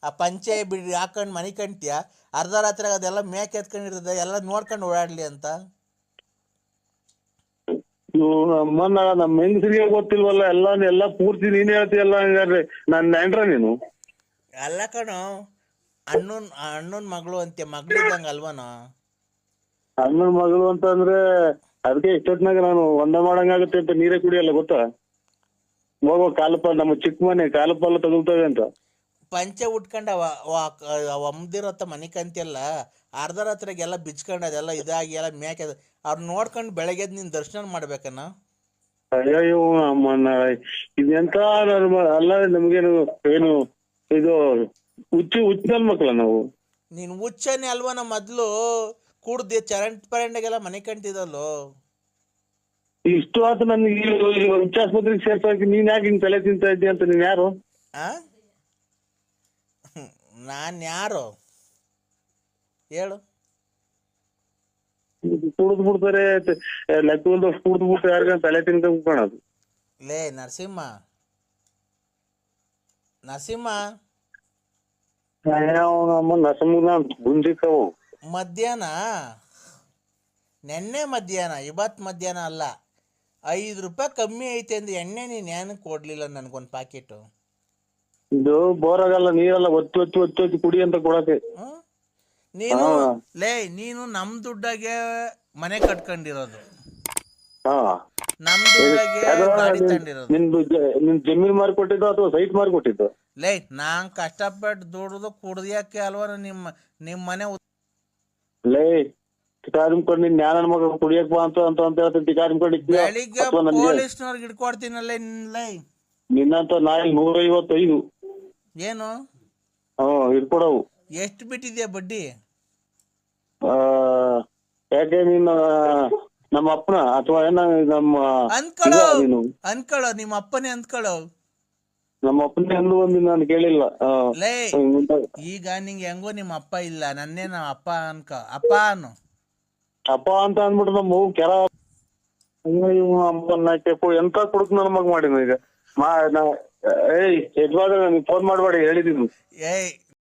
S5: ಆ ಪಂಚೆ ಬಿಡಿ ಹಾಕೊಂಡ್ ಮನೆ ಕಂಡ್ತೀಯ, ಅರ್ಧ ರಾತ್ರಿ ಅದೆಲ್ಲ ಮೇಕೆ ಎತ್ಕೊಂಡಿರ್ತದೆ ಎಲ್ಲ ನೋಡ್ಕೊಂಡು ಓಡಾಡ್ಲಿ ಅಂತ.
S4: ನಮ್ಮ ಹೆಂಗಸರಿಗೆ ಗೊತ್ತಿಲ್ವಲ್ಲ ಎಲ್ಲ ಪೂರ್ತಿ ನೀನ್ ಹೇಳ್ತೀಯಲ್ಲ. ಹಂಗಾದ್ರೆ ನನ್ ನೆಂಟ್ರ ನೀನು?
S5: ಅಲ್ಲ ಕಣೋ, ಅಣ್ಣನ್ ಮಗಳು ಅಂತೆ, ಮಗಳಿದ್ದಂಗ ಅಲ್ವನೋ?
S4: ಅಣ್ಣನ ಮಗಳು ಅಂತ ಅಂದ್ರೆ ಅದಕ್ಕೆ ಇಷ್ಟೊತ್ನಾಗ ನಾನು ಒಂದ ಮಾಡಂಗಾಗುತ್ತೆ ಅಂತ ನೀರೇ ಕುಡಿಯಲ್ಲ ಗೊತ್ತಾ? ಹೋಗೋ ಕಾಲಪಾಲ ನಮ್ಮ ಚಿಕ್ಕ ಮನೆ ಕಾಲಪಾಲ ತಗೊಳ್ತವೆ ಅಂತ.
S5: ಪಂಚೆ ಉಟ್ಕೊಂಡ ಅಮ್ಮದಿರತ್ತ ಮನೆ ಕಂತಿಯಲ್ಲ, ಅರ್ಧ ರಾತ್ರಿಗೆಲ್ಲ ಬಿಚ್ಕೊಂಡು ಅದೆಲ್ಲ ಇದಾಗಿ ಎಲ್ಲ ಮೇಕೆ ಅವ್ರು ನೋಡ್ಕೊಂಡು ಬೆಳಗ್ಗೆ ನೀನ್ ದರ್ಶನ ಮಾಡ್ಬೇಕನ್ನ.
S4: ಅಯ್ಯೋ ಅಮ್ಮನ ಇದೆಂತ ಅಲ್ಲ. ನಮ್ಗೇನು ಏನು ಇದು ಹುಚ್ಚ ಮಕ್ಳ ನಾವು?
S5: ನೀನ್ ಹುಚ್ಚನೆ ಅಲ್ವನ? ಮೊದ್ಲು ಕುಡ್ದು ಪರಂಡೆಗೆಲ್ಲ ಮನೆ ಕಂತಿದಲ್ಲೋ.
S4: ಇಷ್ಟು ಆತು ನನ್ಗೆ ಹುಚ್ಚ ಆಸ್ಪತ್ರೆಗೆ ಸೇರ್ಸೋಕೆ. ನೀನ್ ಯಾಕೆ ಹಿಂಗ್ ತಲೆ ತಿಂತ ಇದ್ದಿ ಅಂತ? ನೀನ್ ಯಾರು?
S5: ನಾನ್ ಯಾರು ಹೇಳು?
S4: ಕುಡ್ದು ಬಿಡ್ತಾರೆ ಲೆಕ್ಕದ ಕುಡ್ದು ಬಿಟ್ಟು ಯಾರಿಗ ತಲೆ ತಿನ್ಕೋಣದು.
S5: ಲೇ ನರಸಿಂಹ
S4: ಗುಂಜಿಕ್ಕವು
S5: ಮಧ್ಯಾಹ್ನ, ನೆನ್ನೆ ಮಧ್ಯಾಹ್ನ, ಇವತ್ ಮಧ್ಯಾಹ್ನ ಅಲ್ಲ, 5 ರೂಪಾಯಿ ಕಮ್ಮಿ ಐತೆ ಅಂದ್ರೆ ಎಣ್ಣೆ ನೀನ್ ಏನಕ್ಕೆ ಕೊಡ್ಲಿಲ್ಲ ನನ್ಗೊಂದ್ ಪ್ಯಾಕೆಟ್?
S4: ಇದು ಬೋರಾಗಲ್ಲ ನೀರೆಲ್ಲ ಒತ್ತಿ ಕುಡಿ ಅಂತ ಕೊಡಕ್ಕೆ.
S5: ನೀನು ನಮ್ ದುಡ್ಡಾಗೆ ಮನೆ ಕಟ್ಕೊಂಡಿರೋದು, ನಮ್ ದುಡ್ಡಾಗೆ ಗಾಡಿ ತಗೊಂಡಿರೋದು.
S4: ನಿನ್ ಜಮೀನ್ ಮಾರ್ಕೊಟ್ಟಿದ್ದು ಅಥವಾ ಸೈಟ್ ಮಾರ್ಕೊಟ್ಟಿದ್ದು?
S5: ನಾನ್ ಕಷ್ಟಪಟ್ಟು ದುಡ್ದು ಕುಡ್ದಕ್ಕೆ ಅಲ್ವಾ ನಿಮ್ ಮನೆ
S4: ಟಿಕಾರಿಮ್ಕೊಂಡು ನಿನ್ ಜ್ಞಾನ ಮಗ ಕುಡಿಯಕ್ ಬಾ ಅಂತ ಹೇಳ್ತೀನಿ. ಟಿಕಾರಿಮ್ಕೊಂಡು
S5: ಬೆಳಿಗ್ಗೆ ಪೊಲೀಸ್ನವ್ರಿಗೆ ಇಟ್ಕೊಡ್ತೀನಲ್ಲ
S4: ನಿನ್ನಂತ ನಾಯಿ 155
S5: ಏನು
S4: ಇಟ್ಕೊಡವು.
S5: ಎಷ್ಟು ಬಿಟ್ಟಿದ್ಯಾ ಬಡ್ಡಿ?
S4: ಯಾಕೆ ನೀನು ನಮ್ಮ ಅಪ್ಪನ ಅಥವಾ ನಮ್ಮ
S5: ಅನ್ಕೊಳ್ಳೋ ನಿಮ್ಮ ಅಪ್ಪನೇ ಅಂದ್ಕೊಳ್ಳೋ.
S4: ನಮ್ಮ ಅಪ್ಪನೇ ಅಂದು ಒಂದು ನಾನು ಕೇಳಿಲ್ಲ.
S5: ಈಗ ನಿಂಗೆ ಹೆಂಗೋ ನಿಮ್ಮ ಅಪ್ಪ ಇಲ್ಲ, ನನ್ನೇ ನಮ್ಮ ಅಪ್ಪ ಅಪ್ಪ ಅನ್ನು
S4: ಅಪ್ಪ ಅಂತ ಅಂದ್ಬಿಟ್ಟು ನಮ್ಮ ಮಗು ಕೆರ ಎಂತ ಕುಡುಕ್ ನನ್ನ ಮಗ ಮಾಡಿನ ಈಗ. ಯಜಮಾನ ನನಗೆ ಫೋನ್ ಮಾಡ್ಬೇಡಿ ಹೇಳಿದ್ದೀನಿ.